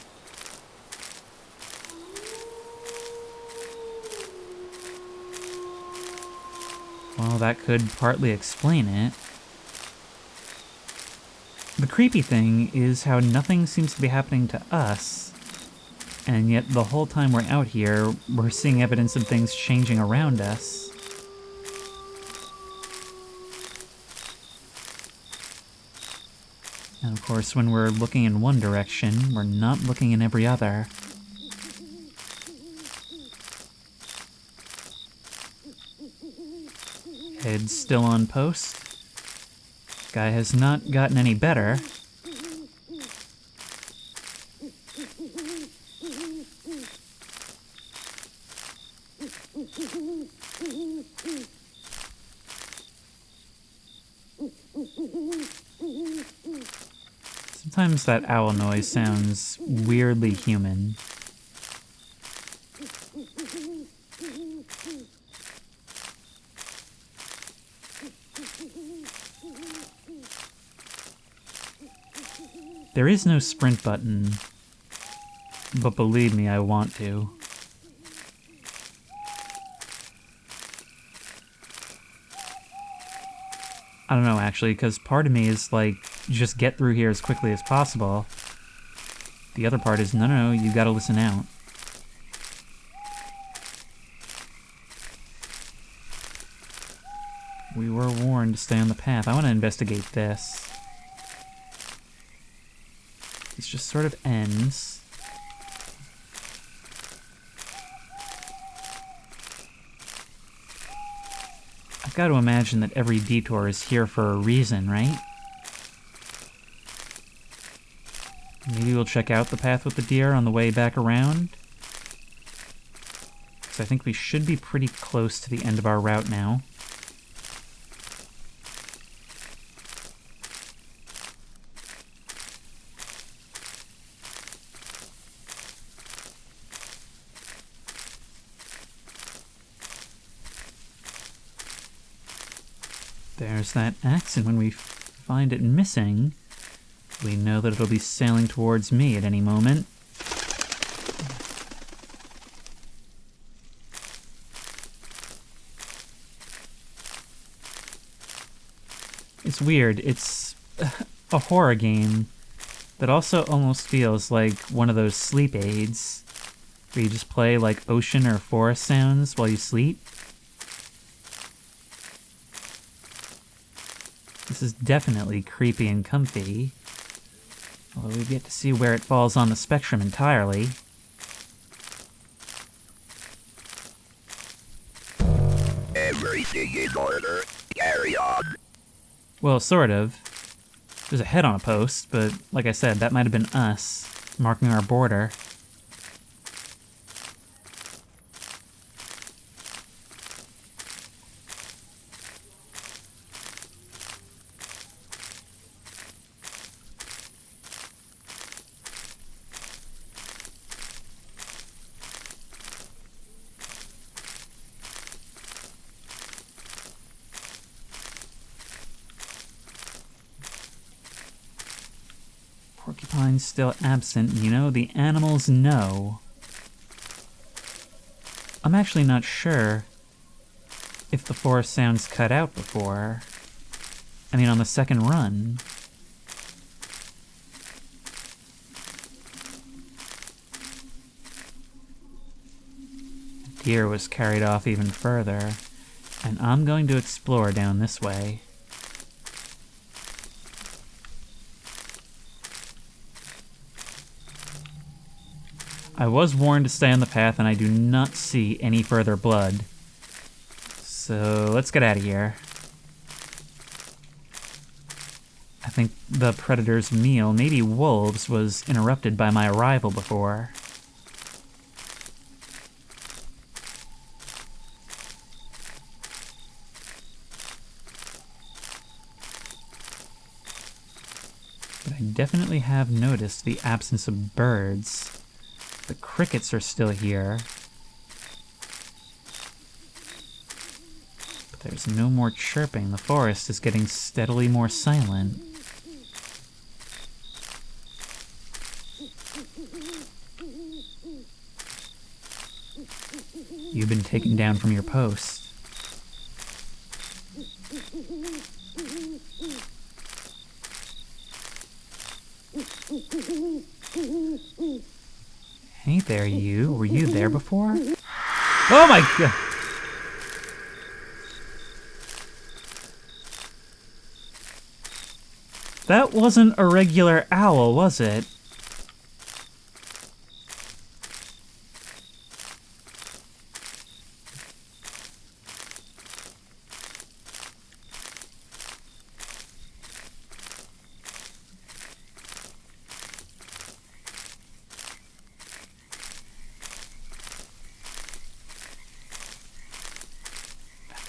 Well, that could partly explain it. The creepy thing is how nothing seems to be happening to us, and yet the whole time we're out here, we're seeing evidence of things changing around us. And of course, when we're looking in one direction, we're not looking in every other. Head still on post. Guy has not gotten any better. Sometimes that owl noise sounds weirdly human. There is no sprint button, but believe me, I want to. I don't know, actually, because part of me is like, just get through here as quickly as possible. The other part is, no, you gotta listen out. We were warned to stay on the path. I want to investigate this. This just sort of ends. I've got to imagine that every detour is here for a reason, right? Maybe we'll check out the path with the deer on the way back around. Because I think we should be pretty close to the end of our route now. There's that axe, and when we find it missing, we know that it'll be sailing towards me at any moment. It's weird. It's a horror game that also almost feels like one of those sleep aids, where you just play like ocean or forest sounds while you sleep. This is definitely creepy and comfy, although we've yet to see where it falls on the spectrum entirely. Everything in order. Carry on. Well, sort of. There's a head on a post, but like I said, that might have been us, marking our border. Porcupine's still absent. You know, the animals know. I'm actually not sure if the forest sounds cut out before. I mean, on the second run. Deer was carried off even further, and I'm going to explore down this way. I was warned to stay on the path, and I do not see any further blood. So let's get out of here. I think the predator's meal, maybe wolves, was interrupted by my arrival before. But I definitely have noticed the absence of birds. The crickets are still here. But there's no more chirping. The forest is getting steadily more silent. You've been taken down from your post. Hey there, you. Were you there before? Oh my god! That wasn't a regular owl, was it?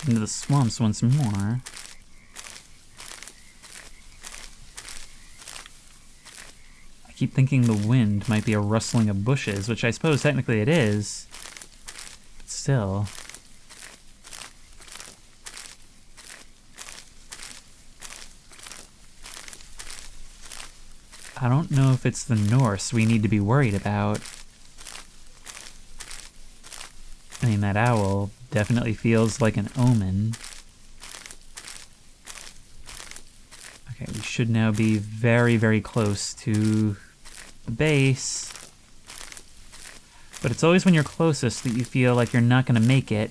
Into the swamps once more. I keep thinking the wind might be a rustling of bushes, which I suppose technically it is. But still. I don't know if it's the Norse we need to be worried about. I mean, that owl definitely feels like an omen. Okay, we should now be very, very close to the base. But it's always when you're closest that you feel like you're not going to make it.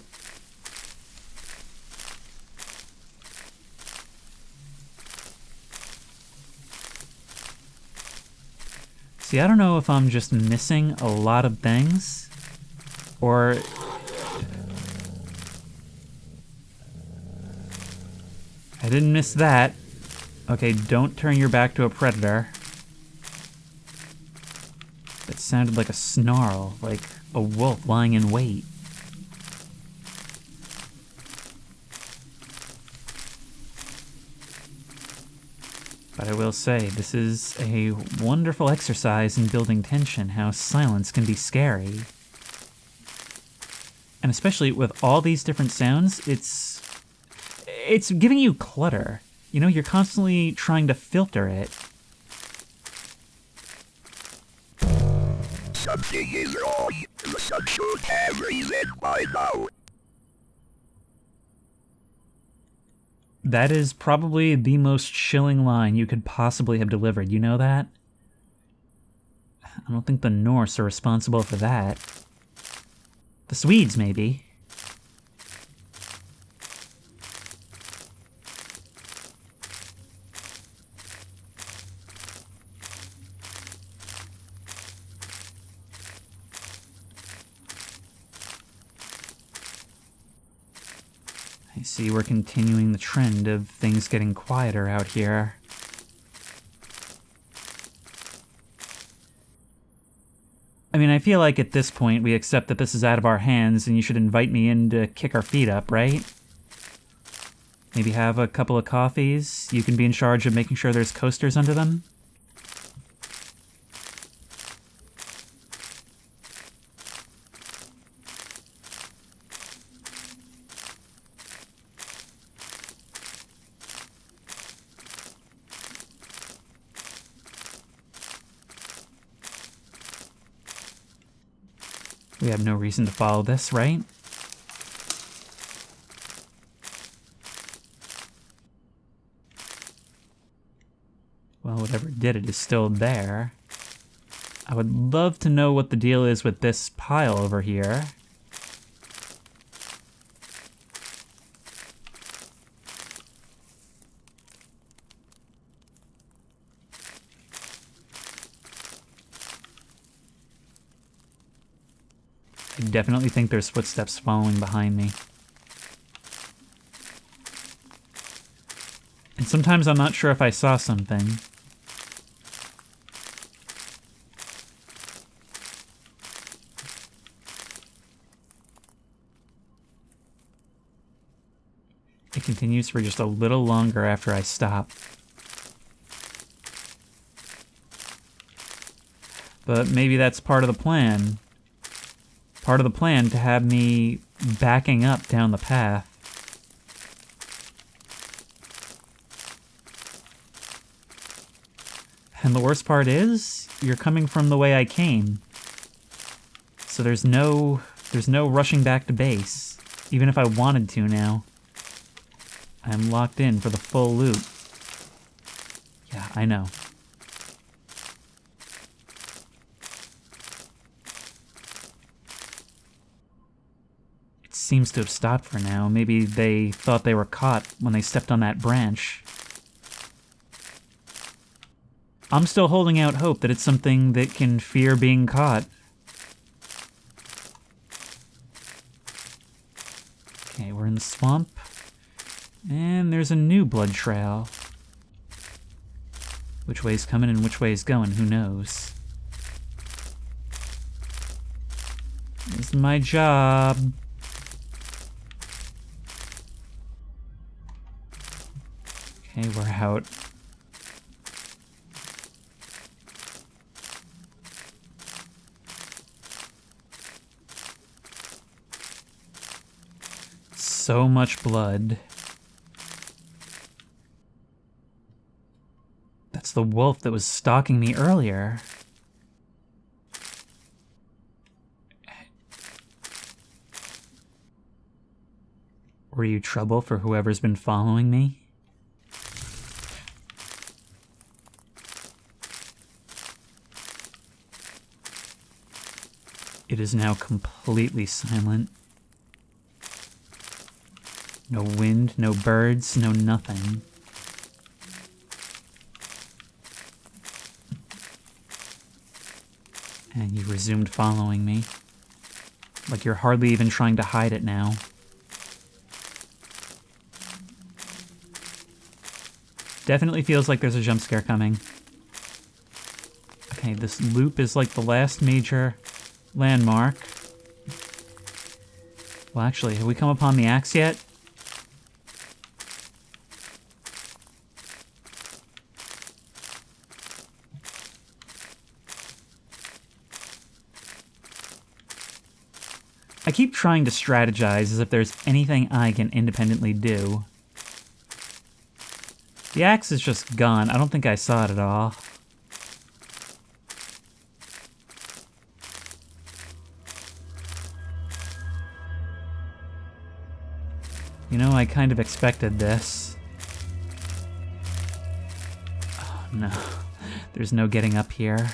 See, I don't know if I'm just missing a lot of things, or... I didn't miss that. Okay, don't turn your back to a predator. That sounded like a snarl, like a wolf lying in wait. But I will say, this is a wonderful exercise in building tension, how silence can be scary. And especially with all these different sounds, it's giving you clutter. You know, you're constantly trying to filter it. Something is wrong. The sun should have risen by now. That is probably the most chilling line you could possibly have delivered. You know that? I don't think the Norse are responsible for that. The Swedes, maybe. I see we're continuing the trend of things getting quieter out here. I mean, I feel like at this point we accept that this is out of our hands and you should invite me in to kick our feet up, right? Maybe have a couple of coffees. You can be in charge of making sure there's coasters under them. We have no reason to follow this, right? Well, whatever did it is still there. I would love to know what the deal is with this pile over here. I definitely think there's footsteps following behind me. And sometimes I'm not sure if I saw something. It continues for just a little longer after I stop. But maybe that's part of the plan. Part of the plan to have me backing up down the path. And the worst part is, you're coming from the way I came. So there's no rushing back to base, even if I wanted to now. I'm locked in for the full loop. Yeah, I know. It seems to have stopped for now. Maybe they thought they were caught when they stepped on that branch. I'm still holding out hope that it's something that can fear being caught. Okay, we're in the swamp. And there's a new blood trail. Which way's coming and which way's going, who knows? This is my job. Okay, we're out. So much blood. That's the wolf that was stalking me earlier. Were you trouble for whoever's been following me? It is now completely silent. No wind, no birds, no nothing. And you resumed following me. Like you're hardly even trying to hide it now. Definitely feels like there's a jump scare coming. Okay, this loop is like the last major landmark. Well, actually, have we come upon the axe yet? I keep trying to strategize as if there's anything I can independently do. The axe is just gone. I don't think I saw it at all. You know, I kind of expected this. Oh no, there's no getting up here.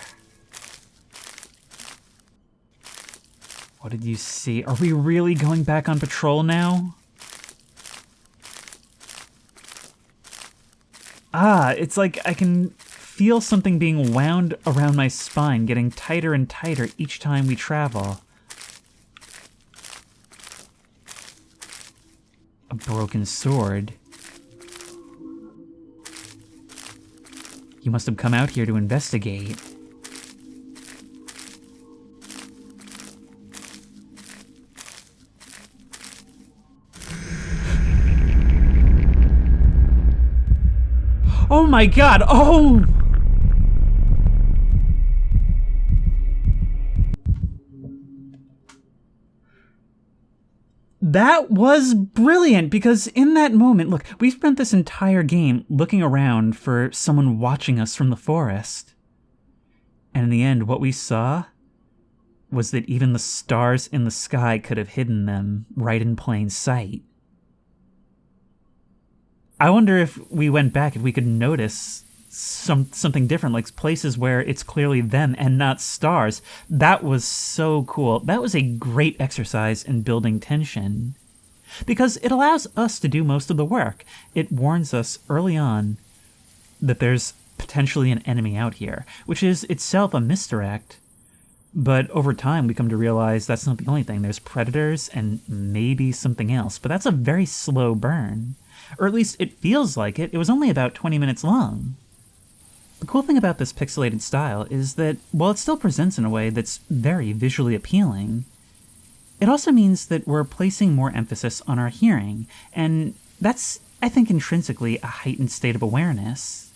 What did you see? Are we really going back on patrol now? Ah, it's like I can feel something being wound around my spine, getting tighter and tighter each time we travel. A broken sword. You must have come out here to investigate. Oh my god, oh! That was brilliant, because in that moment, look, we spent this entire game looking around for someone watching us from the forest. And in the end, what we saw was that even the stars in the sky could have hidden them right in plain sight. I wonder if we went back, if we could notice something different, like places where it's clearly them and not stars. That was so cool. That was a great exercise in building tension, because it allows us to do most of the work. It warns us early on that there's potentially an enemy out here, which is itself a misdirect. But over time, we come to realize that's not the only thing. There's predators and maybe something else, but that's a very slow burn. Or at least it feels like it. It was only about 20 minutes long. The cool thing about this pixelated style is that while it still presents in a way that's very visually appealing, it also means that we're placing more emphasis on our hearing, and that's, I think, intrinsically a heightened state of awareness.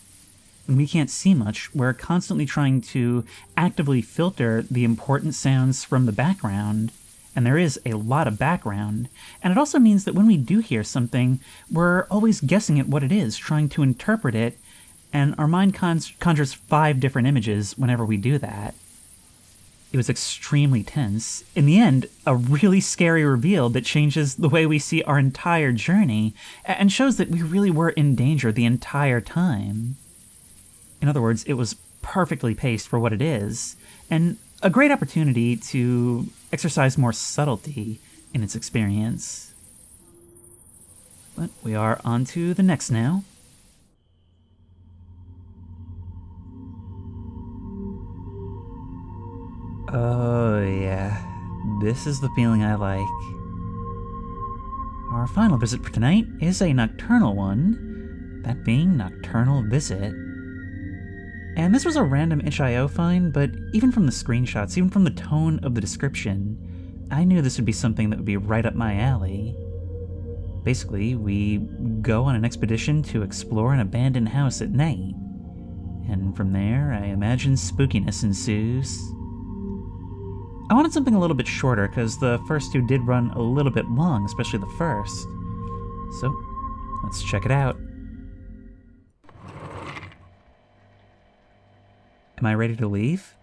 When we can't see much, we're constantly trying to actively filter the important sounds from the background, and there is a lot of background. And it also means that when we do hear something, we're always guessing at what it is, trying to interpret it, and our mind conjures 5 different images whenever we do that. It was extremely tense. In the end, a really scary reveal that changes the way we see our entire journey and shows that we really were in danger the entire time. In other words, it was perfectly paced for what it is, and a great opportunity to exercise more subtlety in its experience. But we are on to the next now. Oh yeah, this is the feeling I like. Our final visit for tonight is a nocturnal one, that being Nocturnal Visit. And this was a random itch.io find, but even from the screenshots, even from the tone of the description, I knew this would be something that would be right up my alley. Basically, we go on an expedition to explore an abandoned house at night. And from there, I imagine spookiness ensues. I wanted something a little bit shorter, because the first 2 did run a little bit long, especially the first. So, let's check it out. Am I ready to leave?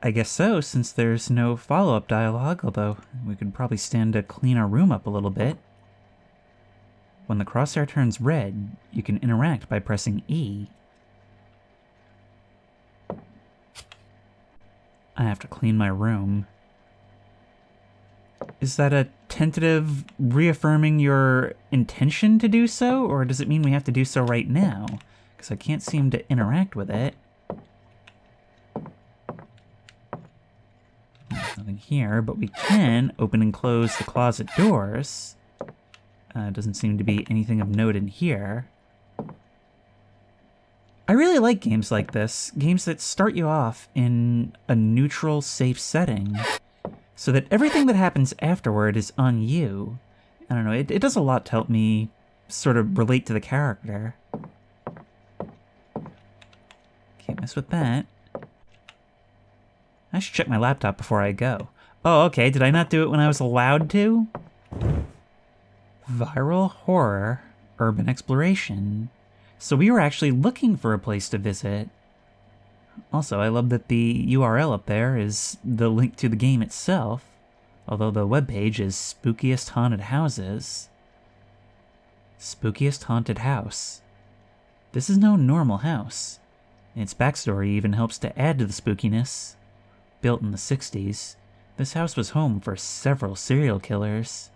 I guess so, since there's no follow-up dialogue, although we could probably stand to clean our room up a little bit. When the crosshair turns red, you can interact by pressing E. I have to clean my room. Is that a tentative reaffirming your intention to do so, or does it mean we have to do so right now? Because I can't seem to interact with it. There's nothing here, but we can open and close the closet doors. Doesn't seem to be anything of note in here. I really like games like this, games that start you off in a neutral, safe setting, so that everything that happens afterward is on you. I don't know, it does a lot to help me sort of relate to the character. Can't mess with that. I should check my laptop before I go. Oh, okay, did I not do it when I was allowed to? Viral horror, urban exploration. So we were actually looking for a place to visit. Also, I love that the URL up there is the link to the game itself, although the webpage is Spookiest Haunted Houses. Spookiest Haunted House. This is no normal house. Its backstory even helps to add to the spookiness. Built in the 60s, this house was home for several serial killers.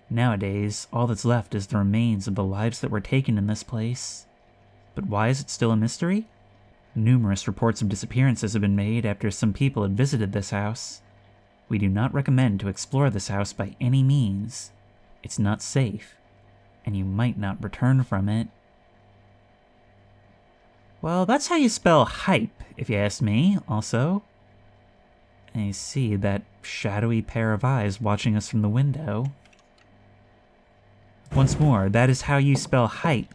Nowadays, all that's left is the remains of the lives that were taken in this place. But why is it still a mystery? Numerous reports of disappearances have been made after some people had visited this house. We do not recommend to explore this house by any means. It's not safe, and you might not return from it. Well, that's how you spell hype, if you ask me, also. I see that shadowy pair of eyes watching us from the window. Once more, that is how you spell hype.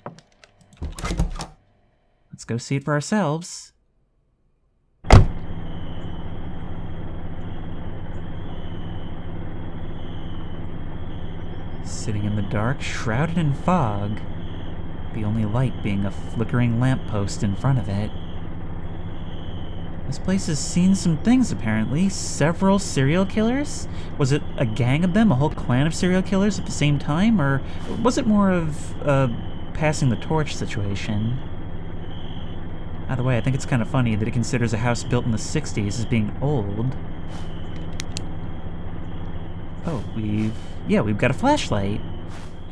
Let's go see it for ourselves. Sitting in the dark, shrouded in fog, the only light being a flickering lamppost in front of it. This place has seen some things, apparently. Several serial killers? Was it a gang of them, a whole clan of serial killers at the same time? Or was it more of a passing the torch situation? Either way, I think it's kind of funny that it considers a house built in the 60s as being old. Oh, we've got a flashlight.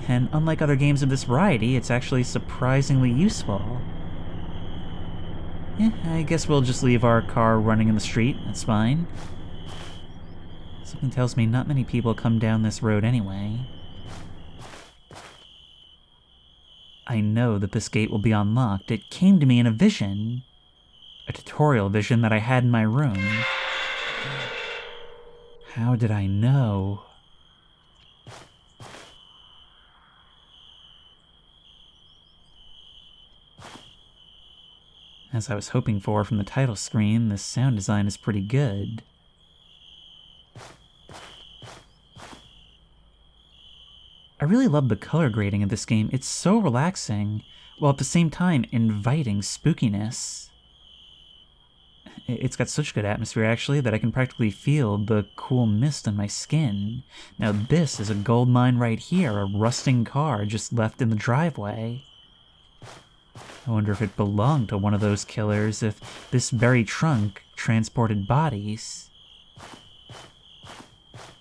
And unlike other games of this variety, it's actually surprisingly useful. Yeah, I guess we'll just leave our car running in the street. That's fine. Something tells me not many people come down this road anyway. I know that this gate will be unlocked. It came to me in a vision. A tutorial vision that I had in my room. How did I know? As I was hoping for from the title screen, the sound design is pretty good. I really love the color grading of this game. It's so relaxing, while at the same time inviting spookiness. It's got such good atmosphere, actually, that I can practically feel the cool mist on my skin. Now this is a gold mine right here, a rusting car just left in the driveway. I wonder if it belonged to one of those killers, if this very trunk transported bodies.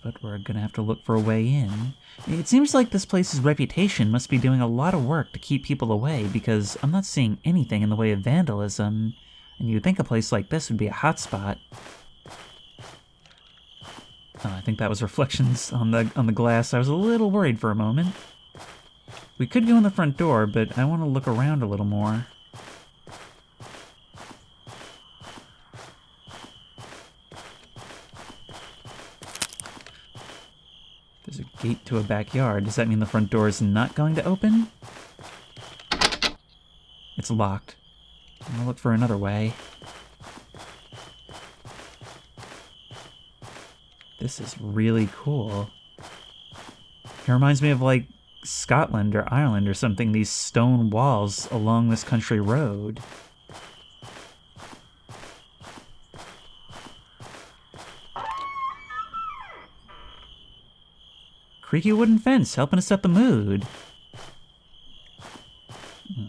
But we're gonna have to look for a way in. It seems like this place's reputation must be doing a lot of work to keep people away, because I'm not seeing anything in the way of vandalism. And you'd think a place like this would be a hotspot. Oh, I think that was reflections on the glass. I was a little worried for a moment. We could go in the front door, but I want to look around a little more. There's a gate to a backyard. Does that mean the front door is not going to open? It's locked. I'll look for another way. This is really cool. It reminds me of, like, Scotland or Ireland or something, these stone walls along this country road. Creaky wooden fence, helping to set the mood.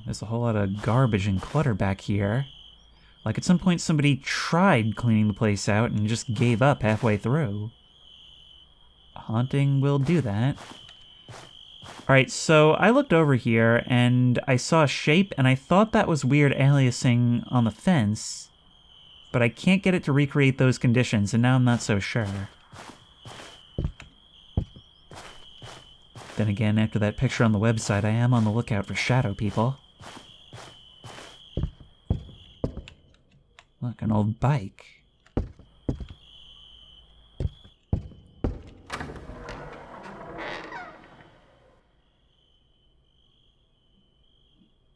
There's a whole lot of garbage and clutter back here. Like at some point somebody tried cleaning the place out and just gave up halfway through. A haunting will do that. Alright, so I looked over here and I saw a shape and I thought that was weird aliasing on the fence, but I can't get it to recreate those conditions and now I'm not so sure. Then again, after that picture on the website, I am on the lookout for shadow people. Look, an old bike.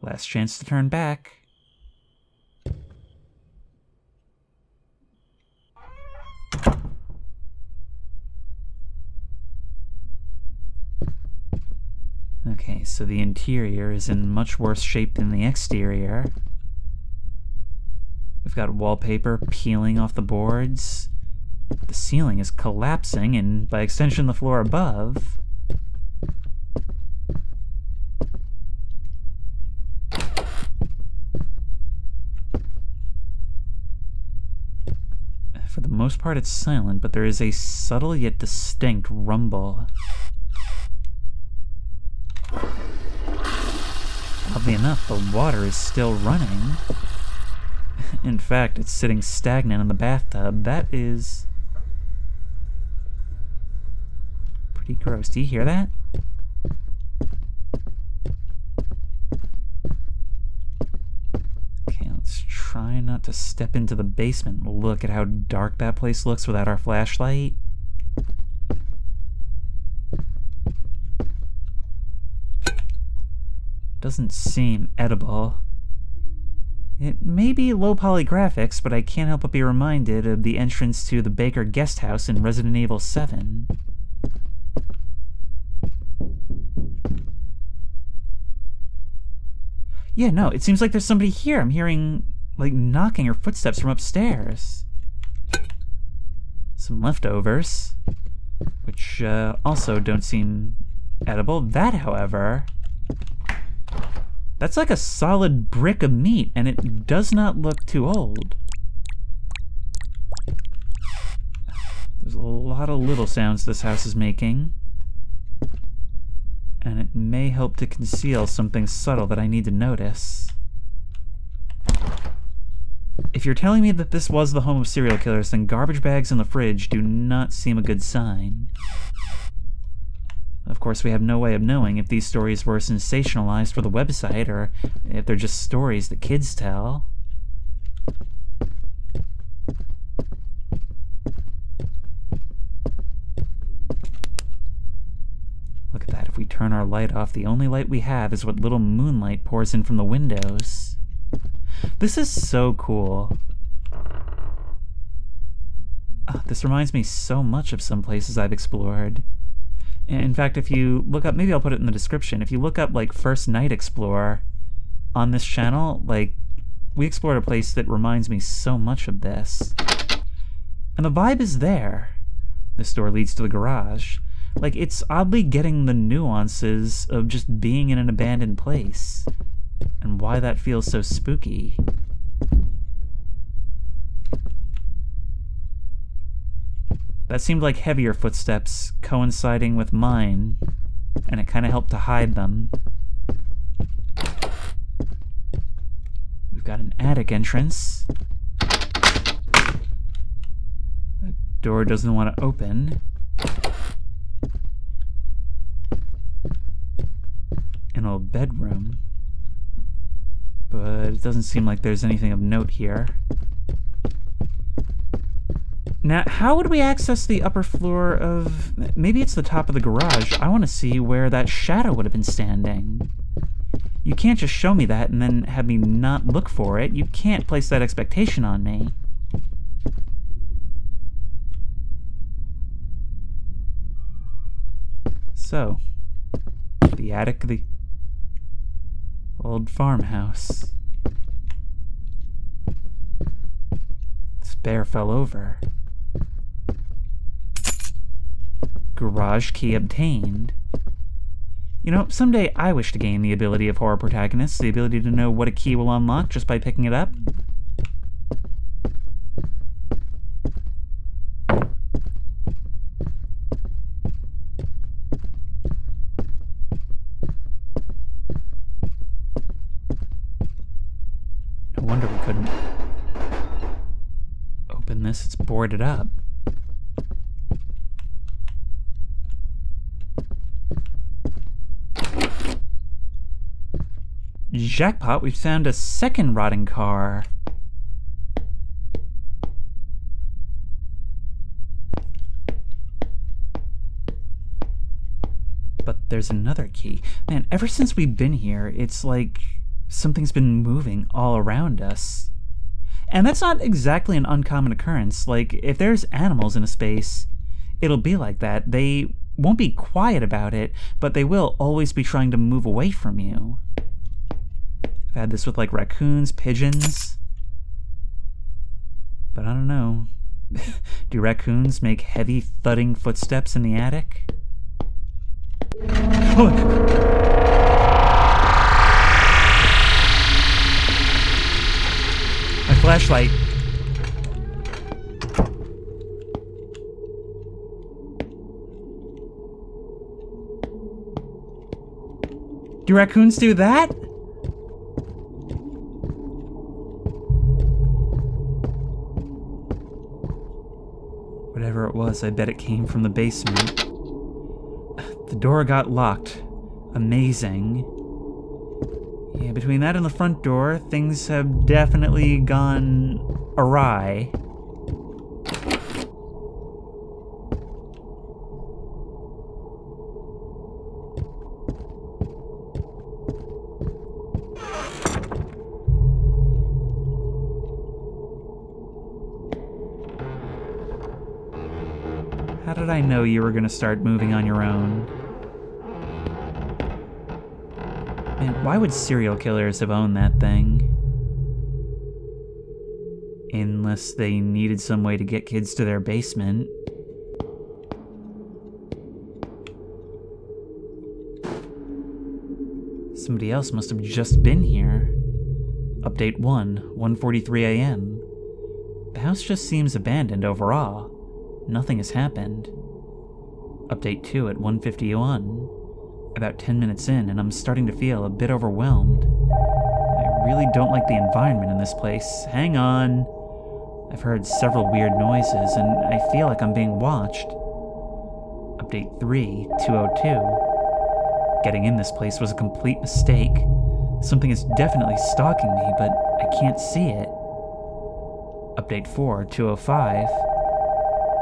Last chance to turn back. Okay, so the interior is in much worse shape than the exterior. We've got wallpaper peeling off the boards. The ceiling is collapsing, and by extension the floor above. For the most part it's silent, but there is a subtle yet distinct rumble. Oddly enough, the water is still running. In fact, it's sitting stagnant in the bathtub. That is pretty gross. Do you hear that? Okay, let's try not to step into the basement. Look at how dark that place looks without our flashlight. Doesn't seem edible. It may be low poly graphics, but I can't help but be reminded of the entrance to the Baker guest house in Resident Evil 7. Yeah, no, it seems like there's somebody here. I'm hearing, like, knocking or footsteps from upstairs. Some leftovers, which also don't seem edible. That, however... that's like a solid brick of meat, and it does not look too old. There's a lot of little sounds this house is making. And it may help to conceal something subtle that I need to notice. If you're telling me that this was the home of serial killers, then garbage bags in the fridge do not seem a good sign. Of course, we have no way of knowing if these stories were sensationalized for the website or if they're just stories that kids tell. Look at that. If we turn our light off, the only light we have is what little moonlight pours in from the windows. This is so cool. This reminds me so much of some places I've explored. In fact, if you look up, maybe I'll put it in the description, if you look up, like, First Night Explorer on this channel, like, we explored a place that reminds me so much of this. And the vibe is there. This door leads to the garage. Like, it's oddly getting the nuances of just being in an abandoned place, and why that feels so spooky. That seemed like heavier footsteps coinciding with mine, and it kind of helped to hide them. We've got an attic entrance. That door doesn't want to open. An old bedroom. But it doesn't seem like there's anything of note here. Now, how would we access the upper floor of... Maybe it's the top of the garage. I want to see where that shadow would have been standing. You can't just show me that and then have me not look for it. You can't place that expectation on me. So, the attic of the old farmhouse. This bear fell over. Garage key obtained. You know, someday I wish to gain the ability of horror protagonists, the ability to know what a key will unlock just by picking it up. No wonder we couldn't open this, it's boarded up. Jackpot, we've found a second rotting car. But there's another key. Man, ever since we've been here, it's like something's been moving all around us. And that's not exactly an uncommon occurrence. Like, if there's animals in a space, it'll be like that. They won't be quiet about it, but they will always be trying to move away from you. I've had this with, like, raccoons, pigeons. But I don't know. Do raccoons make heavy thudding footsteps in the attic? Oh. My flashlight. Do raccoons do that? Whatever it was, I bet it came from the basement. The door got locked. Amazing. Yeah, between that and the front door, things have definitely gone awry. How did I know you were gonna start moving on your own? Man, why would serial killers have owned that thing? Unless they needed some way to get kids to their basement. Somebody else must have just been here. Update 1, 1:43 a.m. The house just seems abandoned overall. Nothing has happened. Update 2 at 1:51. About 10 minutes in, and I'm starting to feel a bit overwhelmed. I really don't like the environment in this place. Hang on. I've heard several weird noises, and I feel like I'm being watched. Update 3, 2:02. Getting in this place was a complete mistake. Something is definitely stalking me, but I can't see it. Update 4, 2:05.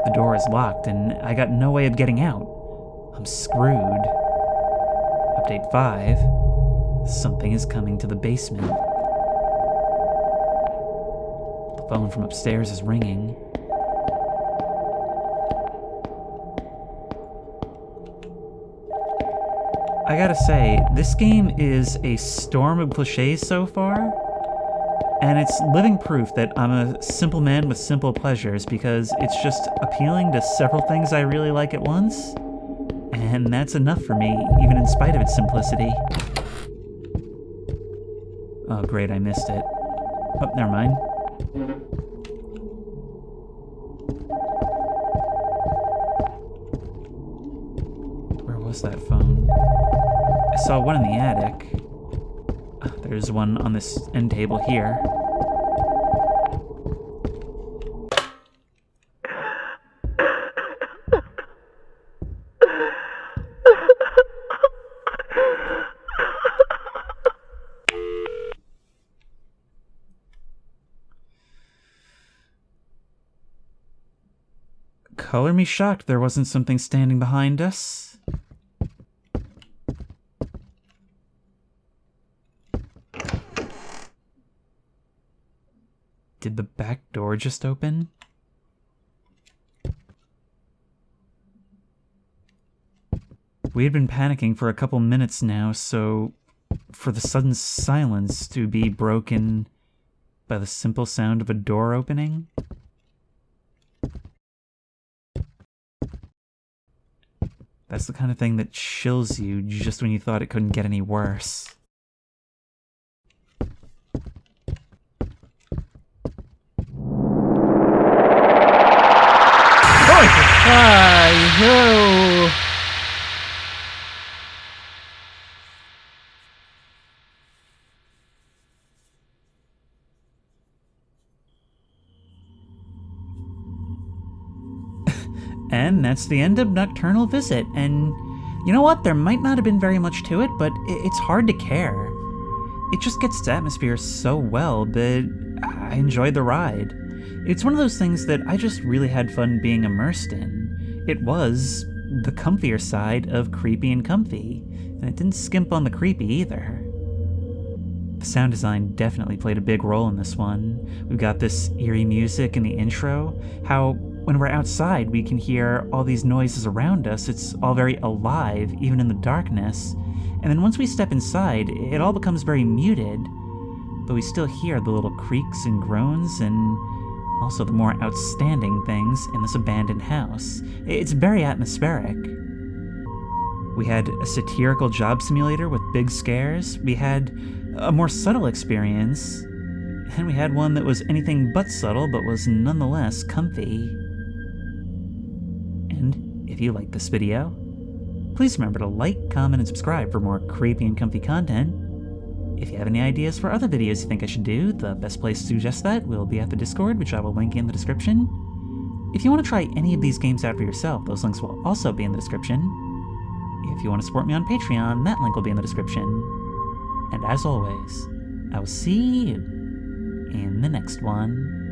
The door is locked, and I got no way of getting out. I'm screwed. Update 5. Something is coming to the basement. The phone from upstairs is ringing. I gotta say, this game is a storm of cliches so far, and it's living proof that I'm a simple man with simple pleasures because it's just appealing to several things I really like at once, and that's enough for me, even in spite of its simplicity. Oh great, I missed it. Oh, never mind. Where was that phone? I saw one in the attic. There's one on this end table here. Color me shocked there wasn't something standing behind us. Did the back door just open? We had been panicking for a couple minutes now, so for the sudden silence to be broken by the simple sound of a door opening? That's the kind of thing that chills you just when you thought it couldn't get any worse. Hi-ho! And that's the end of Nocturnal Visit, and you know what? There might not have been very much to it, but it's hard to care. It just gets its atmosphere so well, but I enjoyed the ride. It's one of those things that I just really had fun being immersed in. It was the comfier side of creepy and comfy, and it didn't skimp on the creepy either. The sound design definitely played a big role in this one. We've got this eerie music in the intro, how when we're outside we can hear all these noises around us, it's all very alive, even in the darkness, and then once we step inside, it all becomes very muted, but we still hear the little creaks and groans and also the more outstanding things in this abandoned house. It's very atmospheric. We had a satirical job simulator with big scares, we had a more subtle experience, and we had one that was anything but subtle but was nonetheless comfy. And if you like this video, please remember to like, comment, and subscribe for more creepy and comfy content. If you have any ideas for other videos you think I should do, the best place to suggest that will be at the Discord, which I will link in the description. If you want to try any of these games out for yourself, those links will also be in the description. If you want to support me on Patreon, that link will be in the description. And as always, I will see you in the next one.